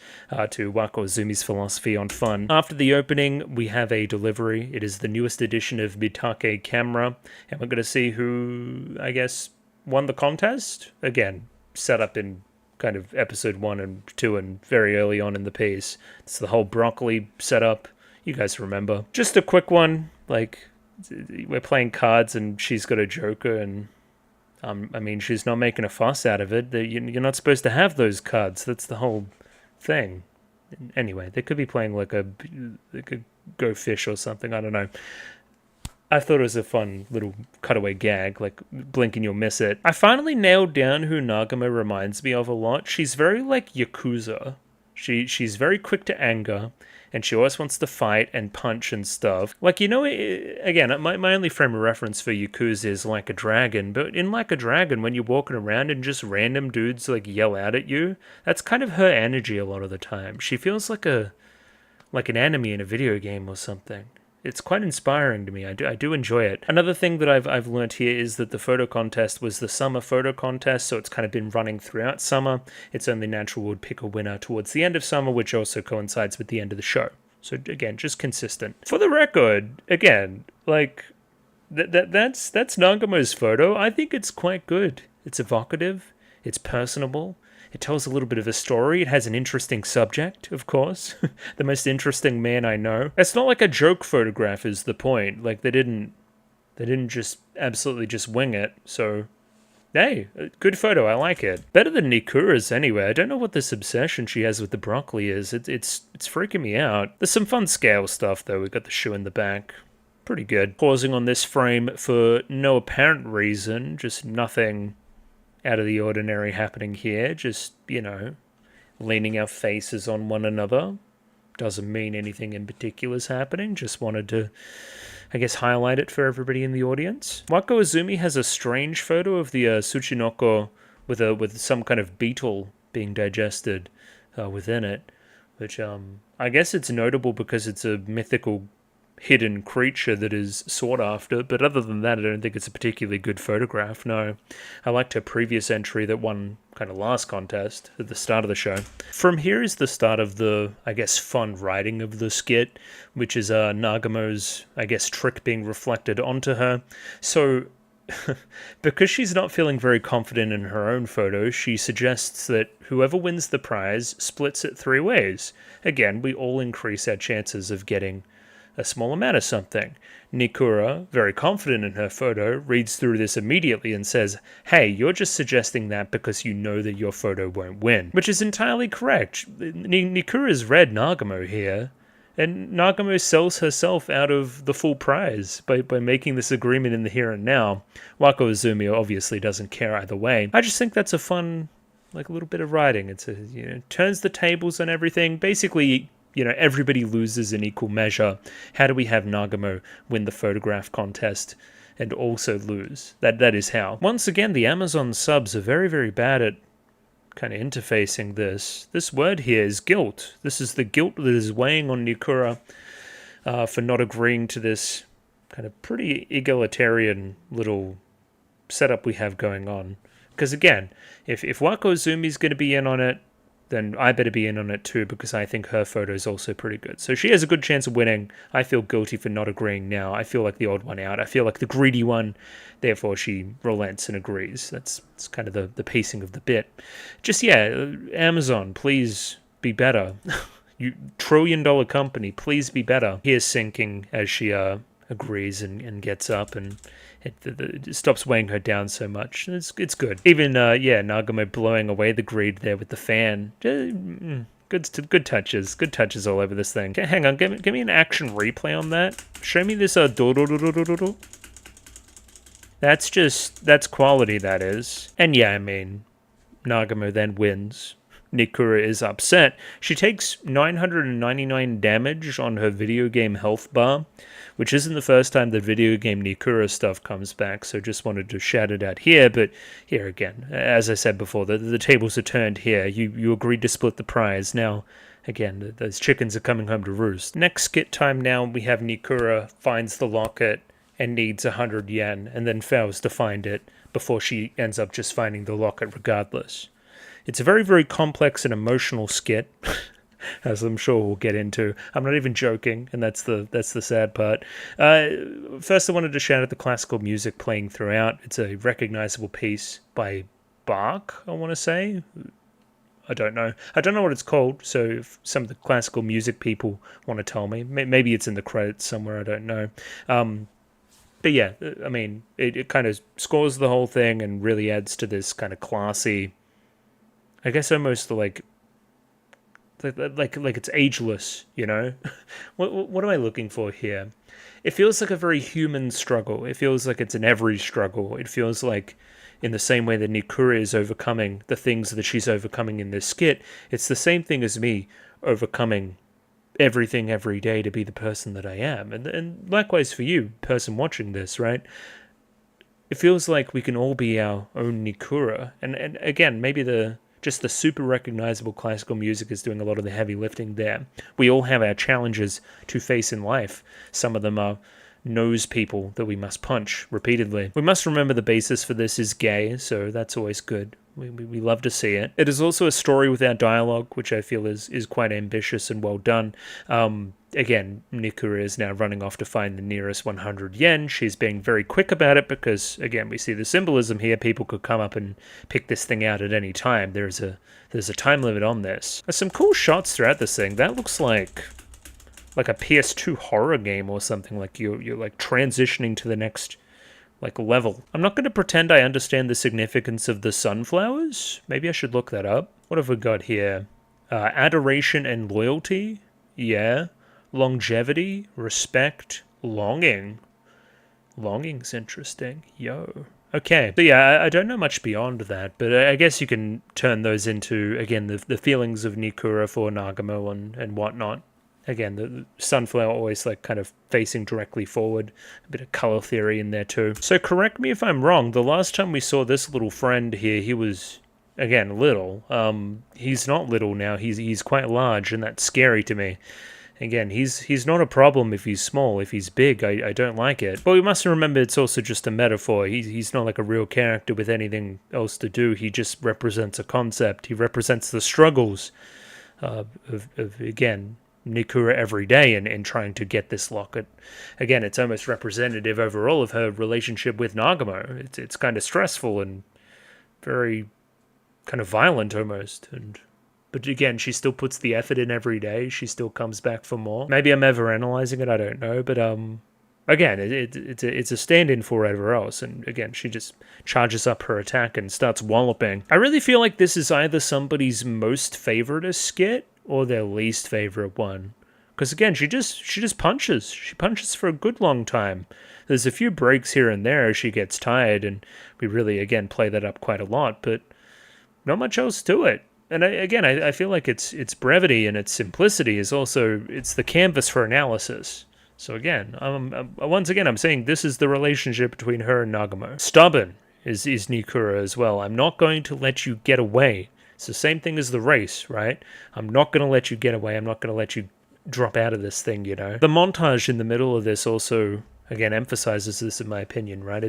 to Wako Izumi's philosophy on fun. After the opening, we have a delivery. It is the newest edition of Mitake Camera, and we're going to see who, I guess, won the contest. Again, set up in kind of episode 1 and 2 and very early on in the piece. It's the whole broccoli setup. You guys remember. Just a quick one, like, we're playing cards and she's got a joker, and I mean, she's not making a fuss out of it. You're not supposed to have those cards. That's the whole thing. Anyway, they could be playing like they could go fish or something. I don't know. I thought it was a fun little cutaway gag, like blink and you'll miss it. I finally nailed down who Nagumo reminds me of a lot. She's very like Yakuza. She's very quick to anger, and she always wants to fight and punch and stuff. Like, you know, again, my only frame of reference for Yakuza is Like a Dragon, but in Like a Dragon, when you're walking around and just random dudes, like, yell out at you, that's kind of her energy a lot of the time. She feels like an enemy in a video game or something. It's quite inspiring to me. I do enjoy it. Another thing that I've learnt here is that the photo contest was the summer photo contest, so it's kind of been running throughout summer. It's only natural we'd pick a winner towards the end of summer, which also coincides with the end of the show. So again, just consistent. For the record, again, like that's Nagumo's photo. I think it's quite good. It's evocative. It's personable. It tells a little bit of a story. It has an interesting subject, of course. The most interesting man I know. It's not like a joke photograph is the point. Like, they didn't just absolutely just wing it. So, hey, good photo. I like it. Better than Nikura's anyway. I don't know what this obsession she has with the broccoli is. It's freaking me out. There's some fun scale stuff, though. We've got the shoe in the back. Pretty good. Pausing on this frame for no apparent reason. Just nothing out of the ordinary happening here. Just, you know, leaning our faces on one another. Doesn't mean anything in particular is happening. Just wanted to, I guess, highlight it for everybody in the audience. Wako Izumi has a strange photo of the Tsuchinoko with some kind of beetle being digested within it, which I guess it's notable because it's a mythical hidden creature that is sought after, but other than that, I don't think it's a particularly good photograph. No, I liked her previous entry that won kind of last contest at the start of the show. From here is the start of the, I guess, fun writing of the skit, which is Nagamo's, I guess, trick being reflected onto her. So because she's not feeling very confident in her own photo, she suggests that whoever wins the prize splits it 3 ways. Again, we all increase our chances of getting a small amount of something. Nikura, very confident in her photo, reads through this immediately and says, "Hey, you're just suggesting that because you know that your photo won't win." Which is entirely correct. Nikura's read Nagamo here, and Nagamo sells herself out of the full prize by making this agreement in the here and now. Wako Izumi obviously doesn't care either way. I just think that's a fun, like, a little bit of writing. It's turns the tables on everything. Basically, everybody loses in equal measure. How do we have Nagamo win the photograph contest and also lose? That is how. Once again, the Amazon subs are very, very bad at kind of interfacing this. This word here is guilt. This is the guilt that is weighing on Nikura for not agreeing to this kind of pretty egalitarian little setup we have going on. Because again, if Wako Zumi's going to be in on it, then I better be in on it too, because I think her photo is also pretty good. So she has a good chance of winning. I feel guilty for not agreeing now. I feel like the odd one out. I feel like the greedy one. Therefore, she relents and agrees. That's kind of the pacing of the bit. Just, Amazon, please be better. You trillion-dollar company, please be better. Here's sinking as she agrees and gets up, and it stops weighing her down so much. It's good. Even Nagamo blowing away the greed there with the fan. Good touches all over this thing. Okay, hang on, give me an action replay on that. Show me this do. That's quality, that is. And yeah, I mean, Nagamo then wins. Nikura is upset. She takes 999 damage on her video game health bar, which isn't the first time the video game Nikura stuff comes back, so just wanted to shout it out here. But here again, as I said before, the tables are turned here. You agreed to split the prize. Now, again, those chickens are coming home to roost. Next skit time now, we have Nikura finds the locket and needs 100 yen, and then fails to find it before she ends up just finding the locket regardless. It's a very, very complex and emotional skit, as I'm sure we'll get into. I'm not even joking, and that's the sad part. First, I wanted to shout out the classical music playing throughout. It's a recognizable piece by Bach, I want to say. I don't know what it's called, so if some of the classical music people want to tell me, maybe it's in the credits somewhere, I don't know. But yeah, I mean, it kind of scores the whole thing and really adds to this kind of classy, I guess almost like it's ageless, What am I looking for here? It feels like a very human struggle. It feels like it's an every struggle. It feels like, in the same way that Nikura is overcoming the things that she's overcoming in this skit, it's the same thing as me overcoming everything every day to be the person that I am. And likewise for you, person watching this, right? It feels like we can all be our own Nikura. And again, maybe the super recognizable classical music is doing a lot of the heavy lifting there. We all have our challenges to face in life. Some of them are nose people that we must punch repeatedly. We must remember the basis for this is gay, so that's always good. We love to see it. It is also a story without dialogue, which I feel is quite ambitious and well done. Again, Nikura is now running off to find the nearest 100 yen. She's being very quick about it because, again, we see the symbolism here. People could come up and pick this thing out at any time. There's a time limit on this. There's some cool shots throughout this thing. That looks like a PS2 horror game or something. Like you're like transitioning to the next level. I'm not going to pretend I understand the significance of the sunflowers. Maybe I should look that up. What have we got here? Adoration and loyalty. Yeah. Longevity, respect, longing. Longing's interesting. Yo. Okay. So yeah, I don't know much beyond that, but I guess you can turn those into, again, the feelings of Nikura for Nagamo and whatnot. Again, the sunflower always like kind of facing directly forward. A bit of color theory in there too. So correct me if I'm wrong. The last time we saw this little friend here, he was, again, little. He's not little now. He's quite large, and that's scary to me. Again, he's not a problem if he's small. If he's big, I don't like it. But we must remember it's also just a metaphor. He's not like a real character with anything else to do. He just represents a concept. He represents the struggles of again, Nikura every day and trying to get this locket. Again, it's almost representative overall of her relationship with Nagamo. It's kind of stressful and very kind of violent almost. But again, she still puts the effort in every day. She still comes back for more. Maybe I'm overanalyzing it, I don't know. But again, it's a stand-in for whatever else. And again, she just charges up her attack and starts walloping. I really feel like this is either somebody's most favorite skit or their least favorite one. Because again, she just punches. She punches for a good long time. There's a few breaks here and there as she gets tired, and we really, again, play that up quite a lot, but not much else to it. And I feel like its brevity and its simplicity is also, it's the canvas for analysis. So again, once again, I'm saying this is the relationship between her and Nagamo. Stubborn is Nikura as well. I'm not going to let you get away. It's the same thing as the race, right? I'm not going to let you get away. I'm not going to let you drop out of this thing, you know? The montage in the middle of this also, again, emphasizes this in my opinion, right?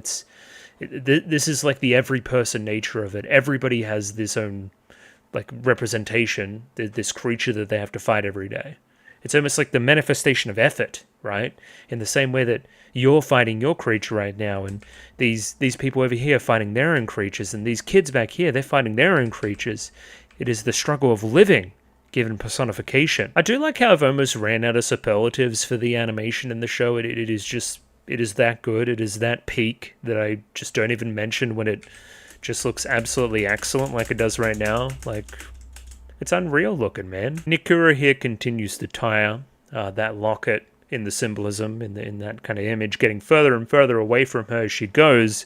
This is like the every person nature of it. Everybody has this own, like, representation, this creature that they have to fight every day. It's almost like the manifestation of effort, right? In the same way that you're fighting your creature right now, and these people over here are fighting their own creatures, and these kids back here, they're fighting their own creatures. It is the struggle of living, given personification. I do like how I've almost ran out of superlatives for the animation in the show. It is that good. It is that peak that I just don't even mention when it just looks absolutely excellent like it does right now. Like, it's unreal looking, man. Nikura here continues to tire that locket in the symbolism, in that kind of image, getting further and further away from her as she goes.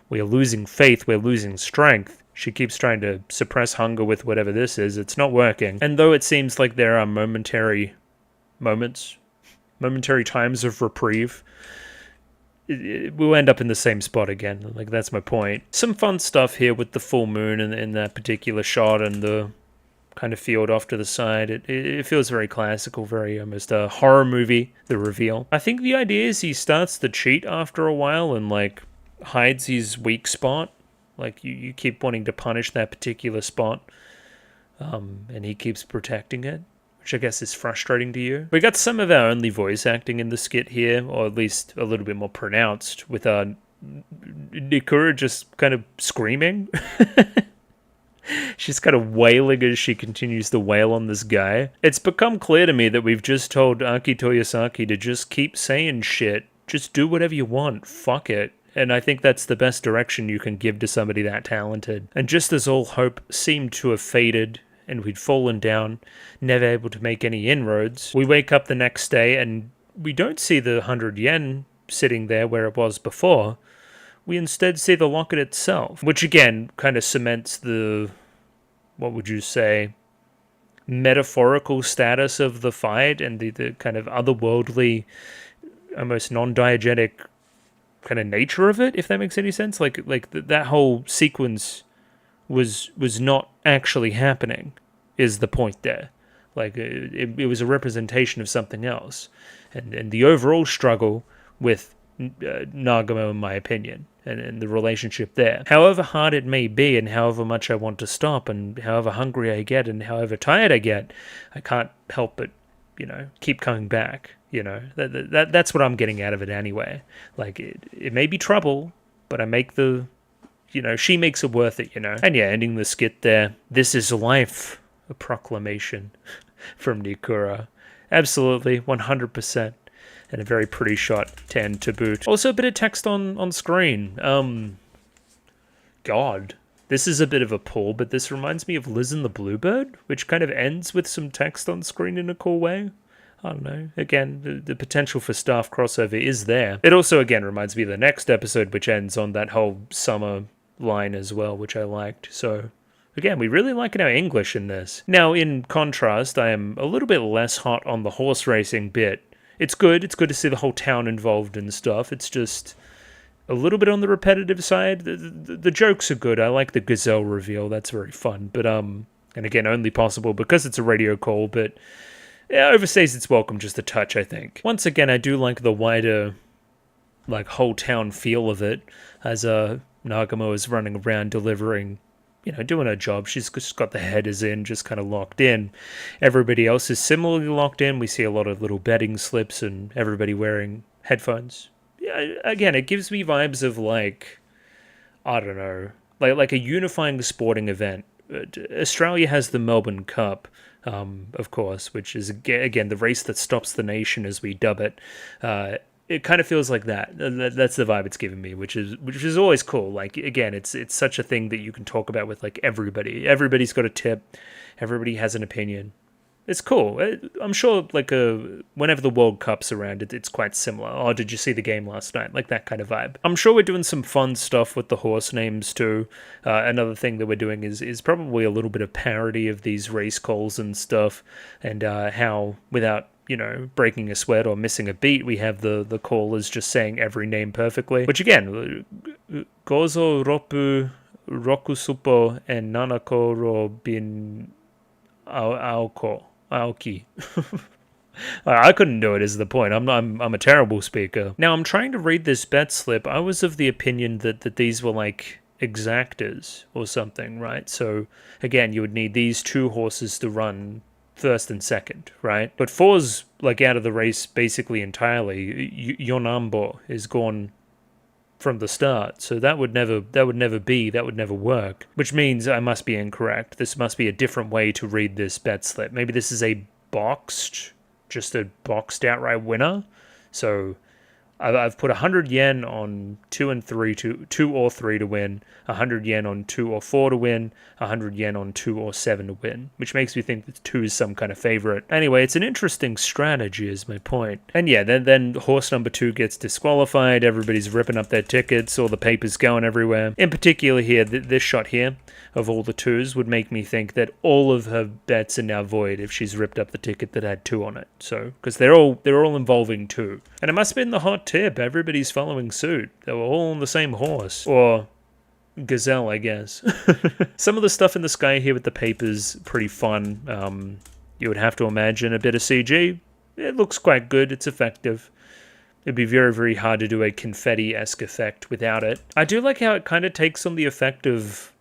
We are losing faith, we're losing strength. She keeps trying to suppress hunger with whatever this is. It's not working. And though it seems like there are momentary moments, momentary times of reprieve, we'll end up in the same spot again. Like, that's my point. Some fun stuff here with the full moon in that particular shot and the kind of field off to the side. It feels very classical, very almost a horror movie, the reveal. I think the idea is he starts to cheat after a while and, like, hides his weak spot. Like, you keep wanting to punish that particular spot, and he keeps protecting it, which I guess is frustrating to you. We got some of our only voice acting in the skit here, or at least a little bit more pronounced, with Nikura just kind of screaming. She's kind of wailing as she continues to wail on this guy. It's become clear to me that we've just told Aki Toyosaki to just keep saying shit. Just do whatever you want. Fuck it. And I think that's the best direction you can give to somebody that talented. And just as all hope seemed to have faded and we'd fallen down, never able to make any inroads, we wake up the next day and we don't see the 100 yen sitting there where it was before. We instead see the locket itself, which again kind of cements the, what would you say, metaphorical status of the fight and the kind of otherworldly, almost non-diegetic kind of nature of it, if that makes any sense. Like that whole sequence was not actually happening, is the point there. Like, it was a representation of something else. And the overall struggle with Nagamo, in my opinion, and the relationship there. However hard it may be, and however much I want to stop, and however hungry I get, and however tired I get, I can't help but, keep coming back. That's what I'm getting out of it anyway. Like, it may be trouble, but I make she makes it worth it, And yeah, ending the skit there. This is life. A proclamation from Nikura. Absolutely, 100%. And a very pretty shot, 10 to boot. Also a bit of text on screen. God. This is a bit of a pull, but this reminds me of Liz and the Bluebird, which kind of ends with some text on screen in a cool way. I don't know. Again, the potential for staff crossover is there. It also, again, reminds me of the next episode, which ends on that whole summer line as well, which I liked. So, Again, we really like our English in this. Now, in contrast, I am a little bit less hot on the horse racing bit. It's good to see the whole town involved and stuff. It's just a little bit on the repetitive side. The jokes are good. I like the gazelle reveal. That's very fun. But, and again, only possible because it's a radio call, but it overstays its welcome just a touch, I think. Once again, I do like the wider, like, whole town feel of it, as Nagamo is running around delivering, doing her job. She's just got the headers in, just kind of locked in. Everybody else is similarly locked in. We see a lot of little betting slips and everybody wearing headphones. Yeah, again, it gives me vibes of, like, I don't know, like a unifying sporting event. Australia has the Melbourne Cup, of course, which is, again, the race that stops the nation, as we dub it. It kind of feels like that. That's the vibe it's giving me, which is always cool. Like, again, it's such a thing that you can talk about with, like, everybody. Everybody's got a tip. Everybody has an opinion. It's cool. I'm sure, like, whenever the World Cup's around, it's quite similar. Oh, did you see the game last night? Like, that kind of vibe. I'm sure we're doing some fun stuff with the horse names, too. Another thing that we're doing is probably a little bit of parody of these race calls and stuff, and how, without breaking a sweat or missing a beat, we have the callers just saying every name perfectly. Which, again, Gozo, Ropu, Rokusupo, and Nanako ro bin Aoki. I couldn't do it, is the point. I'm a terrible speaker. Now, I'm trying to read this bet slip. I was of the opinion that these were, like, exactas or something, right? So, again, you would need these two horses to run first and second, right? But four's, like, out of the race basically entirely. Yonambo is gone from the start, so that would never work, which means I must be incorrect. This must be a different way to read this bet slip. Maybe this is just a boxed outright winner. So I've put 100 yen on 2 and 3 2 or 3 to win, 100 yen on 2 or 4 to win, 100 yen on 2 or 7 to win, which makes me think that 2 is some kind of favorite. Anyway, it's an interesting strategy, is my point. And yeah, then horse number 2 gets disqualified. Everybody's ripping up their tickets, all the papers going everywhere. In particular here, this shot here of all the 2s would make me think that all of her bets are now void if she's ripped up the ticket that had 2 on it. So, because they're all involving 2. And it must have been the hot tip. Everybody's following suit. They were all on the same horse. Or gazelle, I guess. Some of the stuff in the sky here with the papers, pretty fun. You would have to imagine a bit of CG. It looks quite good. It's effective. It'd be very, very hard to do a confetti-esque effect without it. I do like how it kind of takes on the effect of,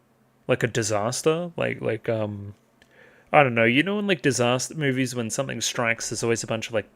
like, a disaster. Like I don't know. In, like, disaster movies, when something strikes, there's always a bunch of, like,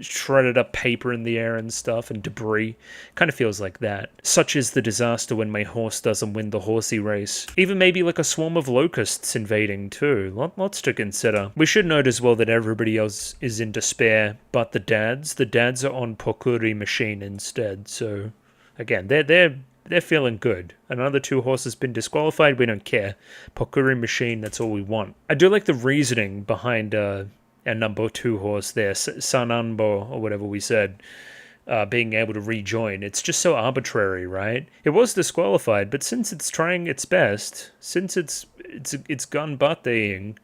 shredded up paper in the air and stuff and debris. Kind of feels like that. Such is the disaster when my horse doesn't win the horsey race. Even maybe like a swarm of locusts invading too. Lots to consider. We should note as well that everybody else is in despair but the dads. The dads are on Pokuri machine instead. So again, they're feeling good. Another 2 horses been disqualified. We don't care. Pokuri machine, that's all we want. I do like the reasoning behind our number 2 horse there, Sananbo, or whatever we said, being able to rejoin. It's just so arbitrary, right? It was disqualified, but since it's trying its best, since it's ganbatteying,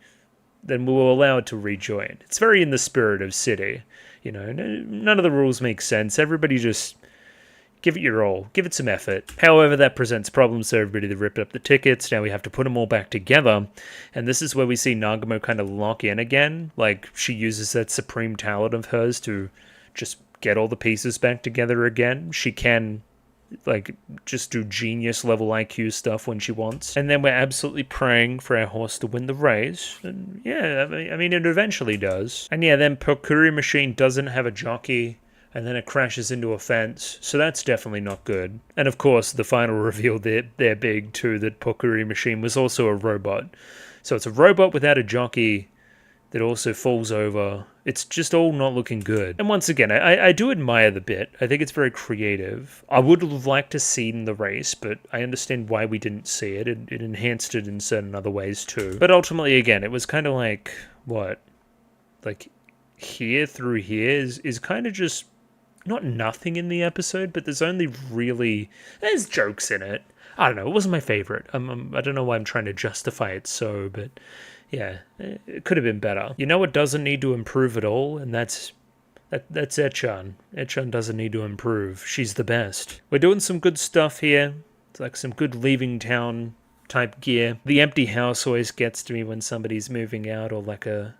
then we'll allow it to rejoin. It's very in the spirit of City. None of the rules make sense. Everybody just give it your all. Give it some effort. However, that presents problems to everybody that ripped up the tickets. Now we have to put them all back together. And this is where we see Nagamo kind of lock in again. Like, she uses that supreme talent of hers to just get all the pieces back together again. She can, like, just do genius level IQ stuff when she wants. And then we're absolutely praying for our horse to win the race. And yeah, I mean, it eventually does. And yeah, then Pokuri Machine doesn't have a jockey. And then it crashes into a fence, so that's definitely not good. And of course, the final reveal they're big too, that Pokuri Machine was also a robot. So it's a robot without a jockey that also falls over. It's just all not looking good. And once again, I do admire the bit. I think it's very creative. I would have liked to see in the race, but I understand why we didn't see it. It enhanced it in certain other ways too. But ultimately, again, it was kind of like, what? Like, here through here is kind of just not nothing in the episode, but there's jokes in it. I don't know. It wasn't my favorite. I don't know why I'm trying to justify it so, but yeah, it could have been better. You know what doesn't need to improve at all, and that's Echan. Echan doesn't need to improve. She's the best. We're doing some good stuff here. It's like some good leaving town type gear. The empty house always gets to me when somebody's moving out, or like a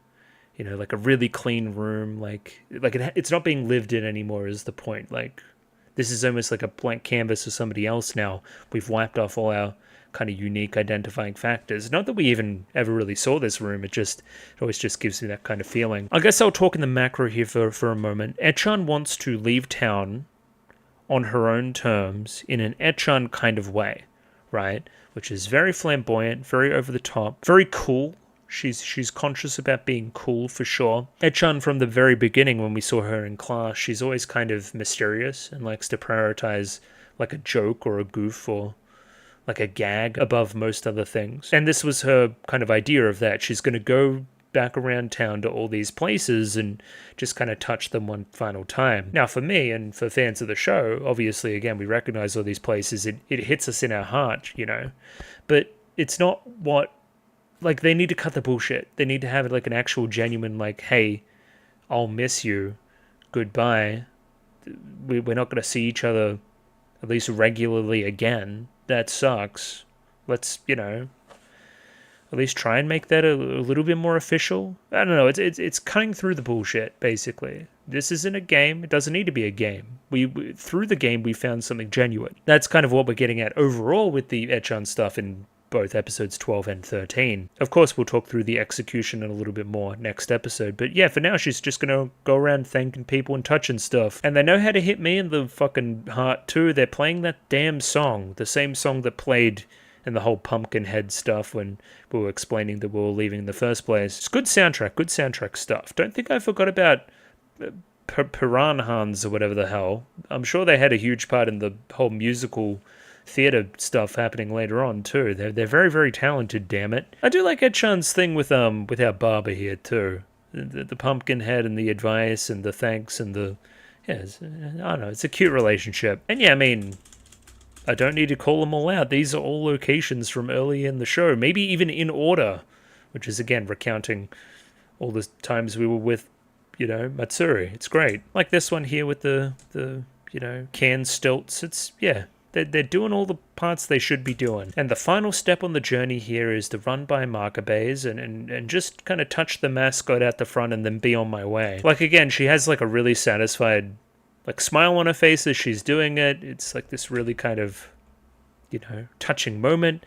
like a really clean room. It's not being lived in anymore is the point. Like, this is almost like a blank canvas of somebody else now. We've wiped off all our kind of unique identifying factors. Not that we even ever really saw this room, it always just gives me that kind of feeling. I guess I'll talk in the macro here for a moment. Echan wants to leave town on her own terms in an Echan kind of way, right? Which is very flamboyant, very over the top, very cool. She's conscious about being cool for sure. Echan, from the very beginning when we saw her in class, she's always kind of mysterious and likes to prioritize like a joke or a goof or like a gag above most other things. And this was her kind of idea of that. She's going to go back around town to all these places and just kind of touch them one final time. Now, for me and for fans of the show, obviously, again, we recognize all these places. It hits us in our heart, But it's not what... Like, they need to cut the bullshit. They need to have like an actual genuine, like, hey, I'll miss you. Goodbye. We're not going to see each other at least regularly again. That sucks. Let's, at least try and make that a little bit more official. I don't know. It's cutting through the bullshit, basically. This isn't a game. It doesn't need to be a game. We through the game, we found something genuine. That's kind of what we're getting at overall with the Echan stuff in both episodes 12 and 13. Of course, we'll talk through the execution in a little bit more next episode. But yeah, for now, she's just going to go around thanking people and touching stuff. And they know how to hit me in the fucking heart, too. They're playing that damn song. The same song that played in the whole Pumpkinhead stuff when we were explaining that we were leaving in the first place. It's good soundtrack stuff. Don't think I forgot about Piranhans or whatever the hell. I'm sure they had a huge part in the whole musical theater stuff happening later on too. They're very, very talented, damn it. I do like Echan's thing with our barber here too. The Pumpkinhead and the advice and the thanks and the... Yeah, I don't know, it's a cute relationship. And yeah, I mean, I don't need to call them all out. These are all locations from early in the show, maybe even in order, which is again recounting all the times we were with, Matsuri. It's great. Like this one here with the canned stilts. It's, yeah, they're doing all the parts they should be doing. And the final step on the journey here is to run by marker bays and just kind of touch the mascot out the front and then be on my way. Like, again, she has like a really satisfied like smile on her face as she's doing it. It's like this really kind of, touching moment.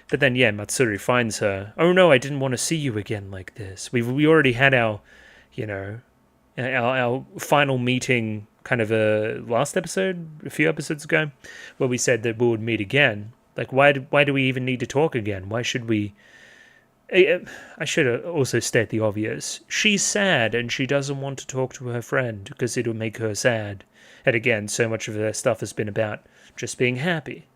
But then, yeah, Matsuri finds her. Oh no, I didn't want to see you again like this. We already had our, our final meeting kind of a last episode, a few episodes ago, where we said that we would meet again. Like, why do we even need to talk again? Why should we... I should also state the obvious. She's sad and she doesn't want to talk to her friend because it'll make her sad. And again, so much of their stuff has been about just being happy.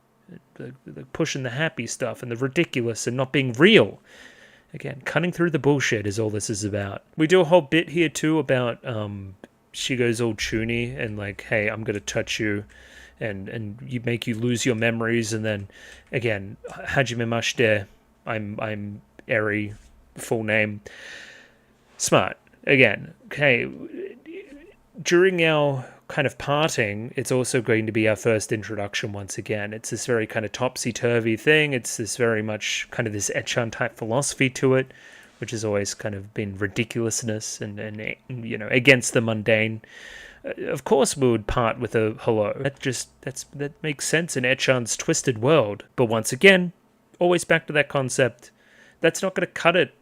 The pushing the happy stuff and the ridiculous and not being real. Again, cutting through the bullshit is all this is about. We do a whole bit here too about she goes all chuny and like, hey, I'm going to touch you and you make you lose your memories. And then again, Hajime Mashite, I'm Eri, full name. Smart. Again, okay, during our kind of parting, it's also going to be our first introduction once again. It's this very kind of topsy-turvy thing. It's this very much kind of this Echan type philosophy to it, which has always kind of been ridiculousness and against the mundane. Of course we would part with a hello. That makes sense in Echan's twisted world. But once again, always back to that concept. That's not going to cut it.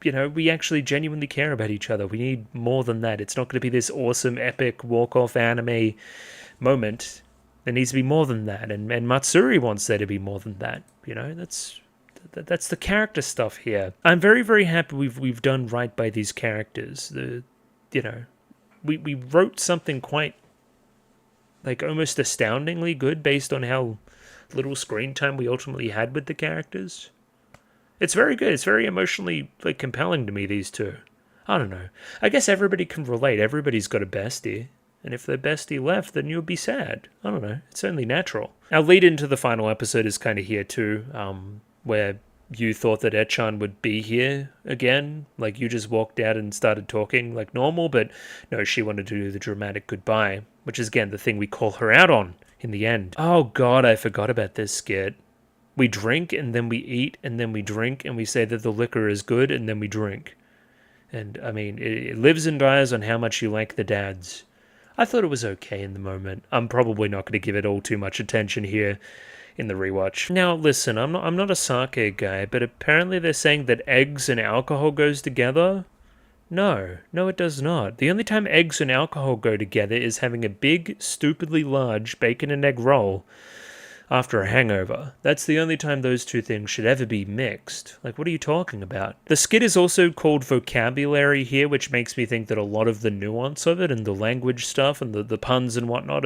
We actually genuinely care about each other. We need more than that. It's not going to be this awesome, epic, walk-off anime moment. There needs to be more than that. And Matsuri wants there to be more than that. That's the character stuff here. I'm very, very happy we've done right by these characters. We wrote something quite, like, almost astoundingly good based on how little screen time we ultimately had with the characters. It's very good. It's very emotionally like compelling to me, these two. I don't know. I guess everybody can relate. Everybody's got a bestie. And if their bestie left, then you'd be sad. I don't know. It's only natural. Our lead into the final episode is kind of here too, where you thought that Echan would be here again. Like, you just walked out and started talking like normal, but no, she wanted to do the dramatic goodbye, which is, again, the thing we call her out on in the end. Oh, God, I forgot about this skit. We drink, and then we eat, and then we drink, and we say that the liquor is good, and then we drink. And, I mean, it lives and dies on how much you like the dads. I thought it was okay in the moment. I'm probably not going to give it all too much attention here in the rewatch. Now, listen, I'm not a sake guy, but apparently they're saying that eggs and alcohol goes together. No, it does not. The only time eggs and alcohol go together is having a big, stupidly large bacon and egg roll after a hangover. That's the only time those two things should ever be mixed. Like, what are you talking about? The skit is also called vocabulary here, which makes me think that a lot of the nuance of it and the language stuff and the puns and whatnot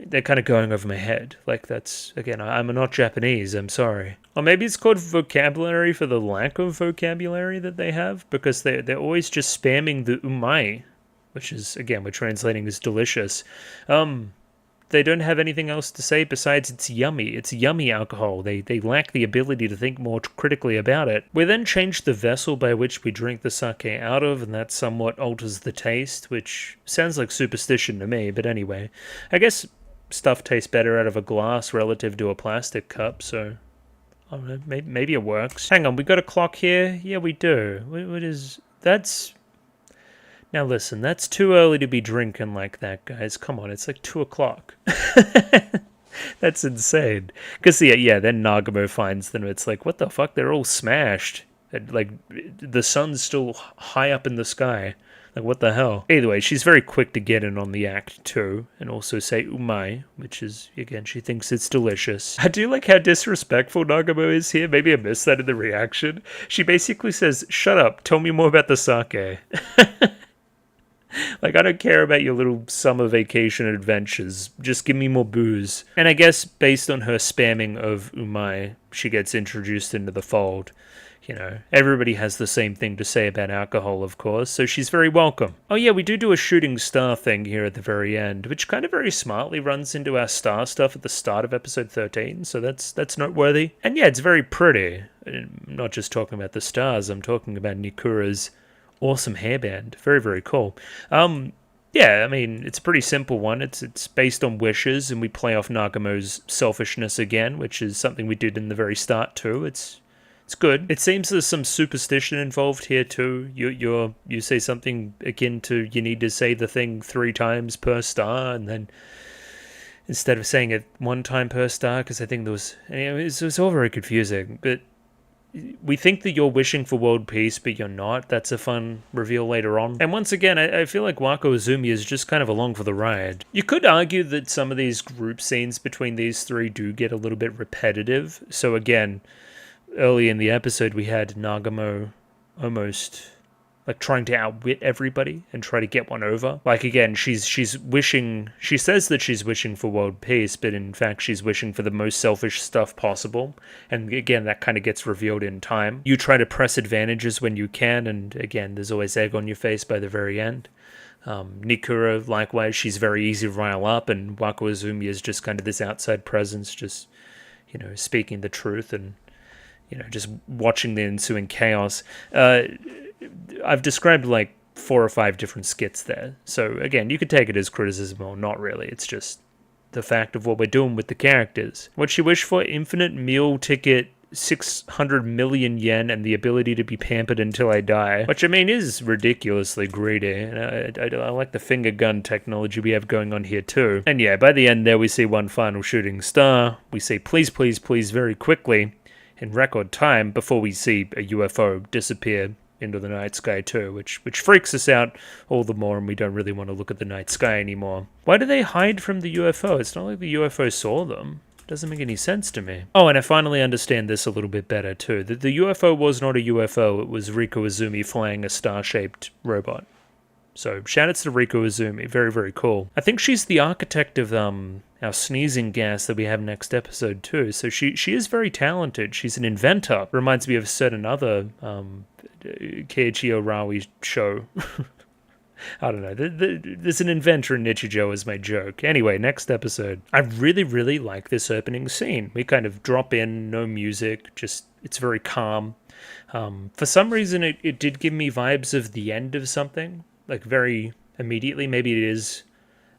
they're kind of going over my head. Like, that's, again, I'm not Japanese, I'm sorry. Or maybe it's called vocabulary for the lack of vocabulary that they have, because they're always just spamming the umai, which is, again, we're translating as delicious. They don't have anything else to say besides it's yummy. It's yummy alcohol. They lack the ability to think more critically about it. We then change the vessel by which we drink the sake out of, and that somewhat alters the taste, which sounds like superstition to me, but anyway. I guess stuff tastes better out of a glass relative to a plastic cup, so I don't know, maybe it works. Hang on, we got a clock here? Yeah, we do. That's... Now listen, that's too early to be drinking like that, guys. Come on, it's like 2 o'clock. That's insane. Because, yeah, then Nagamo finds them. It's like, what the fuck? They're all smashed. And, like, the sun's still high up in the sky. Like, what the hell? Either way, she's very quick to get in on the act, too. And also say umai, which is, again, she thinks it's delicious. I do like how disrespectful Nagamo is here. Maybe I missed that in the reaction. She basically says, shut up, tell me more about the sake. Like, I don't care about your little summer vacation adventures. Just give me more booze. And I guess, based on her spamming of umai, she gets introduced into the fold. You know, everybody has the same thing to say about alcohol, of course, so she's very welcome. Oh yeah, we do a shooting star thing here at the very end, which kind of very smartly runs into our star stuff at the start of episode 13, so that's noteworthy. And yeah, it's very pretty. I'm not just talking about the stars, I'm talking about Nikura's awesome hairband. Very, very cool. Yeah, I mean, it's a pretty simple one. It's based on wishes, and we play off Nagamo's selfishness again, which is something we did in the very start too. It's good. It seems there's some superstition involved here too. You say something akin to you need to say the thing 3 times per star, and then instead of saying it 1 time per star, because I think there was, anyway, it was all very confusing. But we think that you're wishing for world peace, but you're not. That's a fun reveal later on. And once again, I feel like Wako Izumi is just kind of along for the ride. You could argue that some of these group scenes between these 3 do get a little bit repetitive. So again, early in the episode, we had Nagamo almost like trying to outwit everybody and try to get one over. Like, again, she's wishing, she says that she's wishing for world peace, but in fact she's wishing for the most selfish stuff possible. And again, that kind of gets revealed in time. You try to press advantages when you can, and again, there's always egg on your face by the very end. Nikura, likewise, she's very easy to rile up, and Wako Izumi is just kind of this outside presence, just, you know, speaking the truth and, you know, just watching the ensuing chaos. I've described like 4 or 5 different skits there. So again, you could take it as criticism or not really. It's just the fact of what we're doing with the characters. What she wished for: infinite meal ticket, 600 million yen, and the ability to be pampered until I die. Which, I mean, is ridiculously greedy. And I like the finger gun technology we have going on here too. And yeah, by the end there we see one final shooting star. We say please, please, please very quickly in record time before we see a UFO disappear into the night sky too, which freaks us out all the more, and we don't really want to look at the night sky anymore. Why do they hide from the UFO? It's not like the UFO saw them. It doesn't make any sense to me. Oh, and I finally understand this a little bit better too. The UFO was not a UFO, it was Riko Izumi flying a star-shaped robot. So shoutouts to Riko Izumi, very, very cool. I think she's the architect of our sneezing gas that we have next episode too. So she is very talented. She's an inventor. Reminds me of a certain other Keiichi Orawi show. I don't know. There's an inventor in Nichijou as my joke. Anyway, next episode. I really, really like this opening scene. We kind of drop in, no music, just it's very calm. For some reason, it did give me vibes of the end of something, like very immediately. Maybe it is,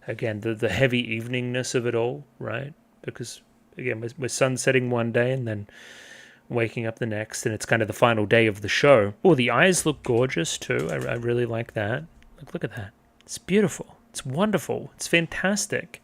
again, the heavy eveningness of it all, right? Because, again, we're sunsetting one day and then waking up the next, and it's kind of the final day of the show. Oh, the eyes look gorgeous too. I really like that. Look at that. It's beautiful. It's wonderful. It's fantastic.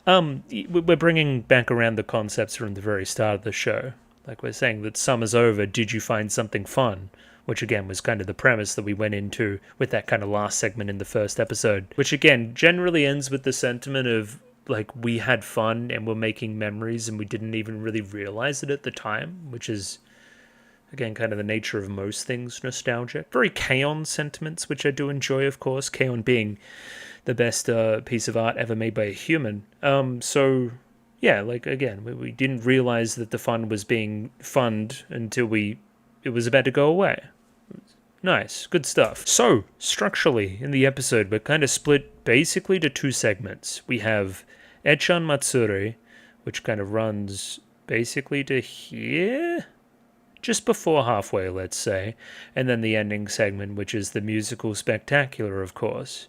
We're bringing back around the concepts from the very start of the show. Like we're saying that summer's over. Did you find something fun? Which again was kind of the premise that we went into with that kind of last segment in the first episode. Which again generally ends with the sentiment of like we had fun and we're making memories and we didn't even really realize it at the time, which is, again, kind of the nature of most things nostalgic. Very K-On! Sentiments, which I do enjoy, of course. K-On! Being the best piece of art ever made by a human. So, yeah, like, again, we didn't realize that the fun was being funned until it was about to go away. Nice, good stuff. So, structurally, in the episode, we're kind of split basically to two segments. We have Echan Matsuri, which kind of runs basically to here, just before halfway, let's say, and then the ending segment, which is the musical spectacular, of course.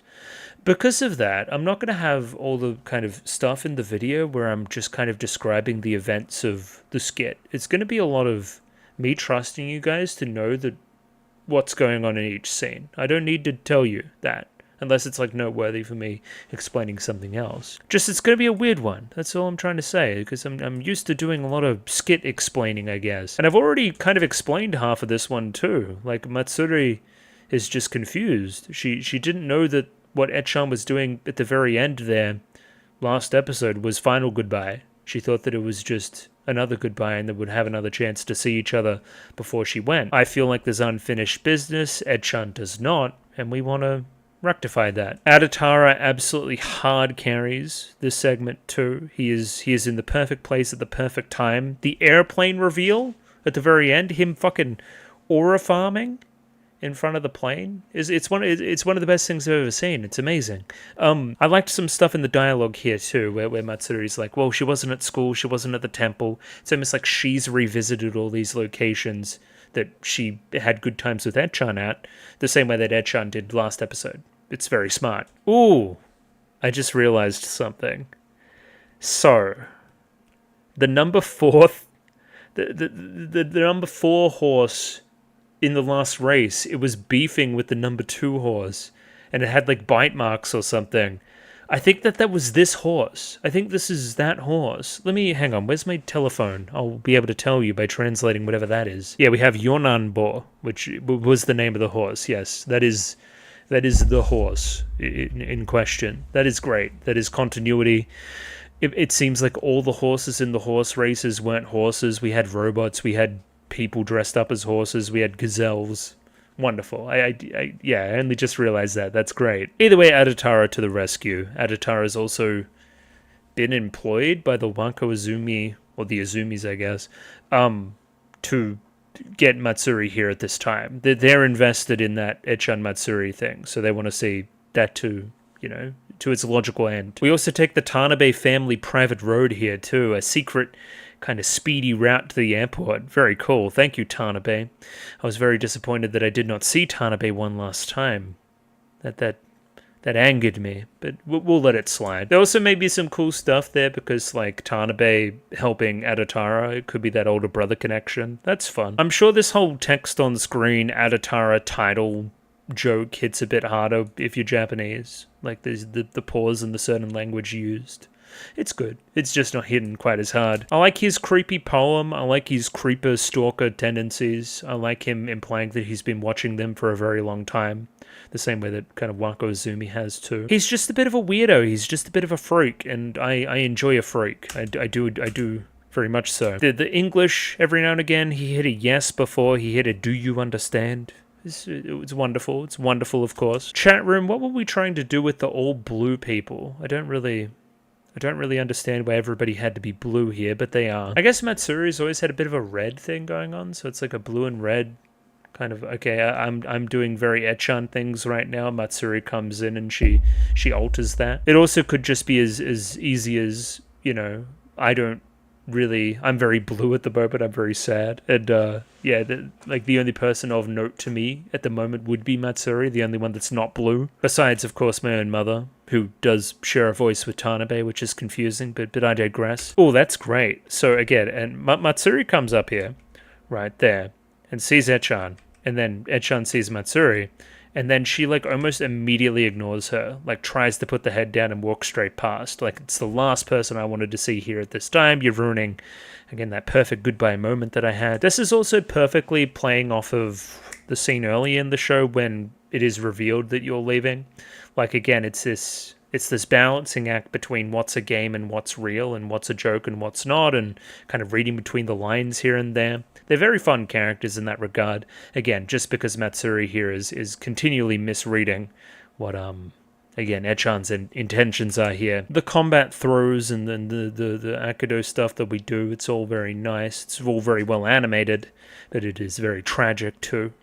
Because of that, I'm not going to have all the kind of stuff in the video where I'm just kind of describing the events of the skit. It's going to be a lot of me trusting you guys to know that what's going on in each scene. I don't need to tell you that, unless it's like noteworthy for me explaining something else. Just it's going to be a weird one. That's all I'm trying to say, because I'm used to doing a lot of skit explaining, I guess. And I've already kind of explained half of this one too. Like Matsuri is just confused. She didn't know that what Echan was doing at the very end there last episode was final goodbye. She thought that it was just another goodbye and they would have another chance to see each other before she went. I feel like there's unfinished business. Echan does not, and we want to rectify that. Adatara absolutely hard carries this segment too. He is in the perfect place at the perfect time. The airplane reveal at the very end, him fucking aura farming in front of the plane, it's one of the best things I've ever seen. It's amazing. I liked some stuff in the dialogue here too, where Matsuri's like, well, she wasn't at school, she wasn't at the temple. It's almost like she's revisited all these locations that she had good times with Echan at, the same way that Echan did last episode. It's very smart. Ooh, I just realized something. So, the number 4, the number 4 horse in the last race, it was beefing with the number 2 horse, and it had like bite marks or something. I think that was this horse. I think this is that horse. Let me, hang on, where's my telephone? I'll be able to tell you by translating whatever that is. Yeah, we have Yonanbo, which was the name of the horse. Yes, that is the horse in question. That is great. That is continuity. It seems like all the horses in the horse races weren't horses. We had robots, we had people dressed up as horses, we had gazelles. Wonderful. I only just realized that. That's great. Either way, Adatara to the rescue. Adatara has also been employed by the Wako Azumi, or the Azumis, I guess, to get Matsuri here at this time. They're invested in that Echan Matsuri thing, so they want to see that to its logical end. We also take the Tanabe family private road here too, a secret kind of speedy route to the airport. Very cool. Thank you, Tanabe. I was very disappointed that I did not see Tanabe one last time. That angered me, but we'll let it slide. There also may be some cool stuff there because, like, Tanabe helping Adatara, it could be that older brother connection. That's fun. I'm sure this whole text on screen Adatara title joke hits a bit harder if you're Japanese. Like, there's the pause and the certain language used. It's good. It's just not hitting quite as hard. I like his creepy poem. I like his creeper stalker tendencies. I like him implying that he's been watching them for a very long time. The same way that kind of Wako Azumi has too. He's just a bit of a weirdo. He's just a bit of a freak, and I enjoy a freak. I do very much so. The English, every now and again, he hit a yes before he hit a do you understand? It's wonderful. It's wonderful, of course. Chat room, what were we trying to do with the all blue people? I don't really understand why everybody had to be blue here, but they are. I guess Matsuri's always had a bit of a red thing going on, so it's like a blue and red kind of, okay, I'm doing very Echan things right now. Matsuri comes in and she alters that. It also could just be as easy as, you know, I'm very blue at the moment. I'm very sad. And yeah, the only person of note to me at the moment would be Matsuri, the only one that's not blue. Besides, of course, my own mother, who does share a voice with Tanabe, which is confusing, but I digress. Oh, that's great. So again, and Matsuri comes up here, right there, and sees Echan, and then Echan sees Matsuri, and then she like almost immediately ignores her, like tries to put the head down and walk straight past. Like, it's the last person I wanted to see here at this time. You're ruining, again, that perfect goodbye moment that I had. This is also perfectly playing off of the scene early in the show when it is revealed that you're leaving. Like, again, it's this balancing act between what's a game and what's real, and what's a joke and what's not, and kind of reading between the lines here and there. They're very fun characters in that regard. Again, just because Matsuri here is continually misreading what again, Echan's intentions are here. The combat throws and then the Akido stuff that we do, it's all very nice. It's all very well animated, but it is very tragic too.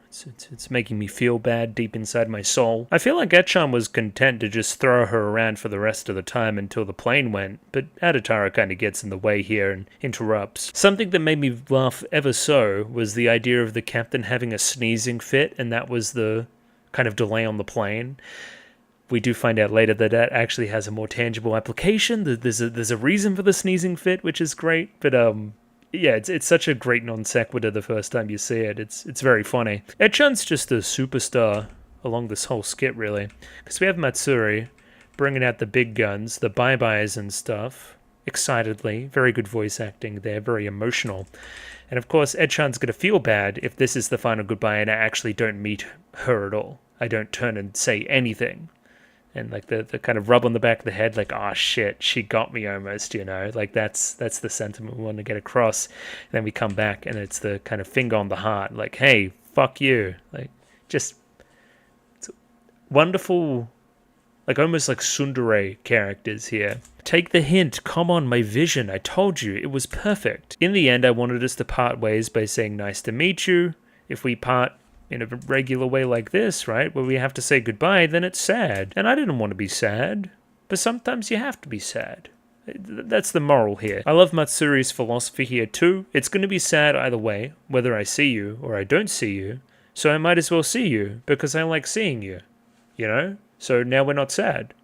It's making me feel bad deep inside my soul. I feel like Echan was content to just throw her around for the rest of the time until the plane went, but Adatara kind of gets in the way here and interrupts. Something that made me laugh ever so was the idea of the captain having a sneezing fit, and that was the kind of delay on the plane. We do find out later that actually has a more tangible application. There's a reason for the sneezing fit, which is great, but yeah, it's such a great non sequitur the first time you see it. It's very funny. Echan's just a superstar along this whole skit, really, because we have Matsuri bringing out the big guns, the bye-byes and stuff, excitedly. Very good voice acting there, very emotional. And of course, Echan's going to feel bad if this is the final goodbye and I actually don't meet her at all. I don't turn and say anything. And like the kind of rub on the back of the head, like, oh shit, she got me almost, you know, like that's the sentiment we want to get across. And then we come back and it's the kind of finger on the heart, like, hey, fuck you. Like, just it's wonderful, like almost like tsundere characters here. Take the hint, come on, my vision, I told you, it was perfect. In the end, I wanted us to part ways by saying nice to meet you. If we part in a regular way like this, right, where we have to say goodbye, then it's sad. And I didn't want to be sad, but sometimes you have to be sad. That's the moral here. I love Matsuri's philosophy here too. It's going to be sad either way, whether I see you or I don't see you, so I might as well see you, because I like seeing you, you know? So now we're not sad.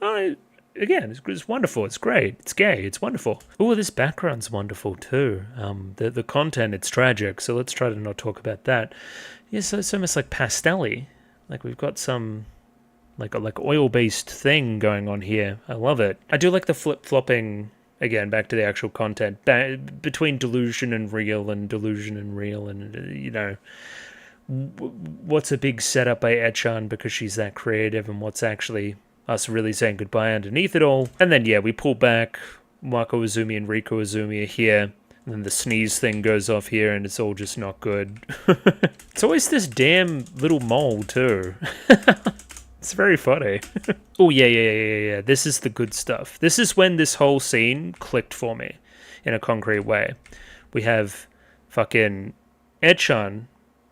Again, it's wonderful, it's great, it's gay, it's wonderful. Oh, this background's wonderful too. The content, it's tragic, so let's try to not talk about that. Yeah, so it's almost like pastel-y. Like we've got some like oil-based thing going on here. I love it. I do like the flip-flopping, again, back to the actual content, between delusion and real, and you know, what's a big setup by Echan because she's that creative, and what's actually us really saying goodbye underneath it all. And then, yeah, we pull back. Mako Izumi and Riko Izumi are here. And then the sneeze thing goes off here, and it's all just not good. It's always this damn little mole, too. It's very funny. Oh, yeah. This is the good stuff. This is when this whole scene clicked for me in a concrete way. We have fucking Echan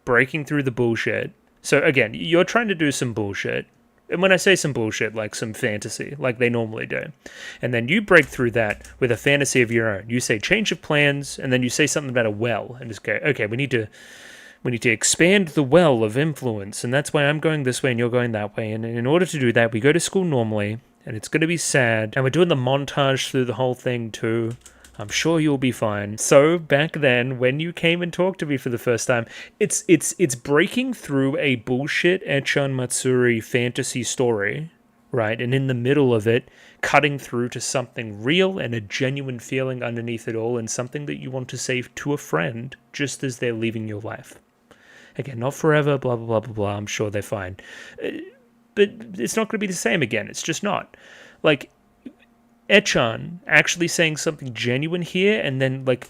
breaking through the bullshit. So, again, you're trying to do some bullshit. And when I say some bullshit, like some fantasy, like they normally do. And then you break through that with a fantasy of your own. You say change of plans, and then you say something about a well. And just go, okay, we need to expand the well of influence. And that's why I'm going this way and you're going that way. And in order to do that, we go to school normally. And it's going to be sad. And we're doing the montage through the whole thing too. I'm sure you'll be fine. So back then, when you came and talked to me for the first time, it's breaking through a bullshit Echan Matsuri fantasy story, right? And in the middle of it, cutting through to something real and a genuine feeling underneath it all, and something that you want to say to a friend just as they're leaving your life. Again, not forever, blah, blah, blah, blah, blah. I'm sure they're fine. But it's not going to be the same again. It's just not. Like, Echan actually saying something genuine here, and then like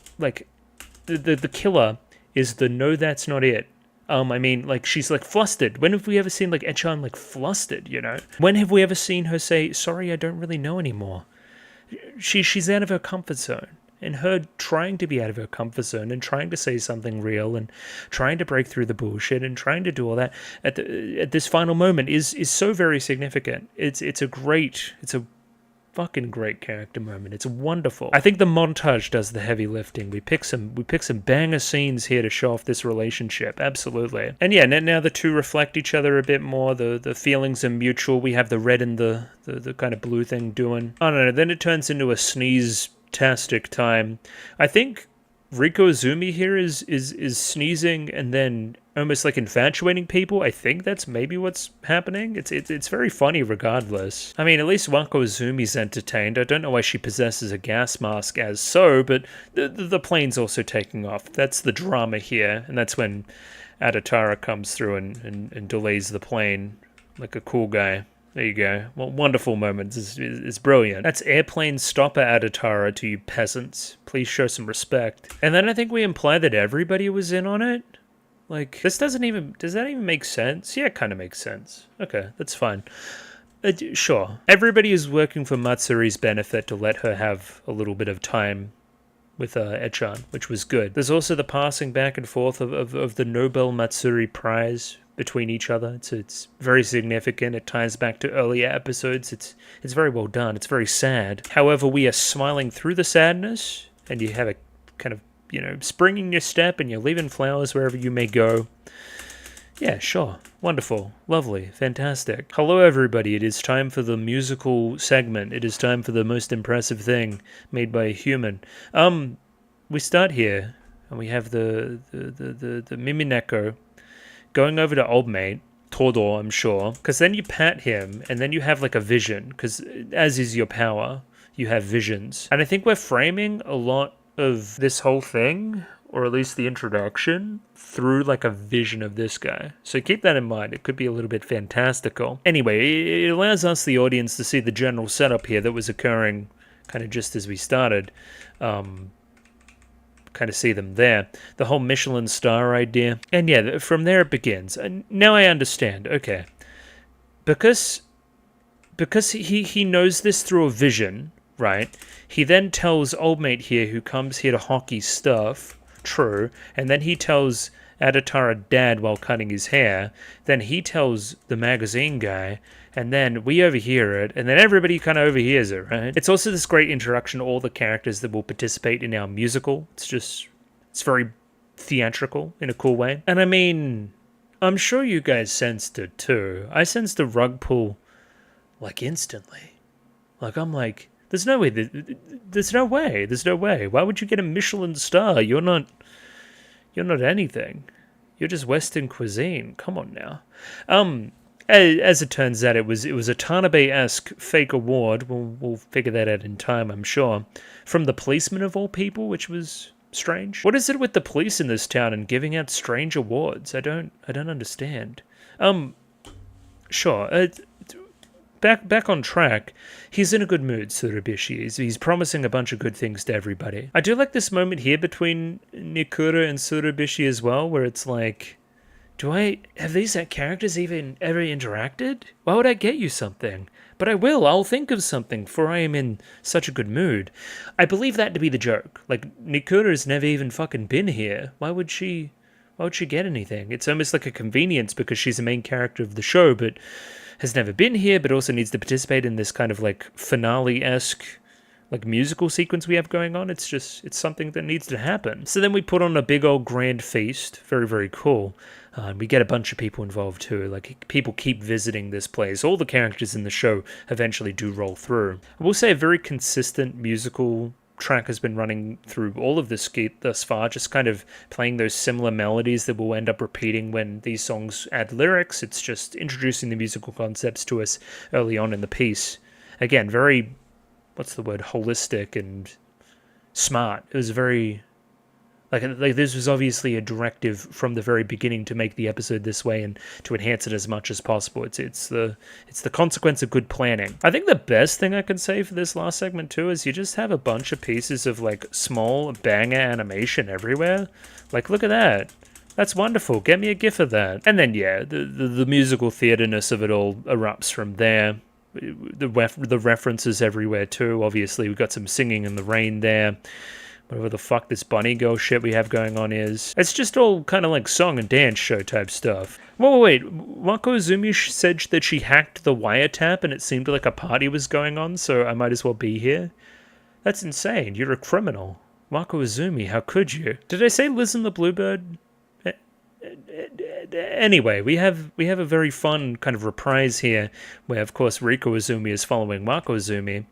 the killer is the no, that's not it. I mean, like, she's like flustered. When have we ever seen like Echan like flustered, you know? When have we ever seen her say, sorry, I don't really know anymore? She's out of her comfort zone. and her trying to be out of her comfort zone and trying to say something real and trying to break through the bullshit and trying to do all that at this final moment is so very significant. It's a fucking great character moment. It's wonderful. I think the montage does the heavy lifting. We pick some banger scenes here to show off this relationship. Absolutely. And yeah, now the two reflect each other a bit more. The feelings are mutual. We have the red and the kind of blue thing doing. I don't know. Then it turns into a sneeze-tastic time. I think Riko Izumi here is sneezing and then almost like infatuating people. I think that's maybe what's happening. It's very funny regardless. I mean, at least Wako Izumi's entertained. I don't know why she possesses a gas mask as so, but the plane's also taking off. That's the drama here, and that's when Adatara comes through and delays the plane like a cool guy. There you go. Well, wonderful moments. It's brilliant. That's airplane stopper Adatara to you peasants. Please show some respect. And then I think we imply that everybody was in on it. Like, does that even make sense? Yeah, it kind of makes sense. Okay, that's fine. Sure. Everybody is working for Matsuri's benefit to let her have a little bit of time with Echan, which was good. There's also the passing back and forth of the Nobel Matsuri Prize between each other. It's very significant. It ties back to earlier episodes. It's very well done. It's very sad. However, we are smiling through the sadness, and you have a kind of, spring in your step, and you're leaving flowers wherever you may go. Yeah, sure. Wonderful. Lovely. Fantastic. Hello, everybody. It is time for the musical segment. It is time for the most impressive thing made by a human. We start here, and we have the Mimineko going over to old mate, Todo, I'm sure, because then you pat him, and then you have like a vision, because as is your power, you have visions. And I think we're framing a lot of this whole thing, or at least the introduction, through like a vision of this guy. So keep that in mind. It could be a little bit fantastical. Anyway, it allows us, the audience, to see the general setup here that was occurring kind of just as we started. Kind of see them there. The whole Michelin star idea. And yeah, from there it begins. And now I understand. Okay. Because he knows this through a vision, right? He then tells old mate here, who comes here to hockey stuff, true, and then he tells Adatara dad while cutting his hair, then he tells the magazine guy, and then we overhear it, and then everybody kind of overhears it, right? It's also this great introduction to all the characters that will participate in our musical. It's very theatrical in a cool way. And I mean, I'm sure you guys sensed it too. I sensed the rug pull, like, instantly. Like, I'm like, there's no way. There's no way. Why would you get a Michelin star? You're not anything. You're just Western cuisine. Come on now. As it turns out, it was a Tanabe-esque fake award. We'll figure that out in time, I'm sure. From the policeman of all people, which was strange. What is it with the police in this town and giving out strange awards? I don't understand. Sure. Back on track, he's in a good mood, Tsurubishi. He's promising a bunch of good things to everybody. I do like this moment here between Nikura and Tsurubishi as well, where it's like, have these characters even ever interacted? Why would I get you something? But I'll think of something, for I am in such a good mood. I believe that to be the joke. Like, Nikura's never even fucking been here. Why would she get anything? It's almost like a convenience because she's the main character of the show, but has never been here, but also needs to participate in this kind of like finale-esque like musical sequence we have going on. It's something that needs to happen. So then we put on a big old grand feast. Very, very cool. We get a bunch of people involved too. Like, people keep visiting this place. All the characters in the show eventually do roll through. I will say a very consistent musical track has been running through all of this skit thus far, just kind of playing those similar melodies that we'll end up repeating when these songs add lyrics. It's just introducing the musical concepts to us early on in the piece. Again, very, holistic and smart. It was very, like this was obviously a directive from the very beginning to make the episode this way and to enhance it as much as possible. It's the consequence of good planning. I think the best thing I can say for this last segment too is you just have a bunch of pieces of like small banger animation everywhere. Like, look at that. That's wonderful. Get me a gif of that. And then yeah, the musical theaterness of it all erupts from there. The references everywhere too. Obviously, we've got some singing in the rain there. whatever the fuck this bunny girl shit we have going on is. It's just all kind of like song and dance show type stuff. Whoa, wait, Wako Izumi said that she hacked the wiretap and it seemed like a party was going on, so I might as well be here? That's insane, you're a criminal. Wako Izumi, how could you? Did I say Liz and the Bluebird? Anyway, we have a very fun kind of reprise here, where of course Riko Izumi is following Wako Izumi,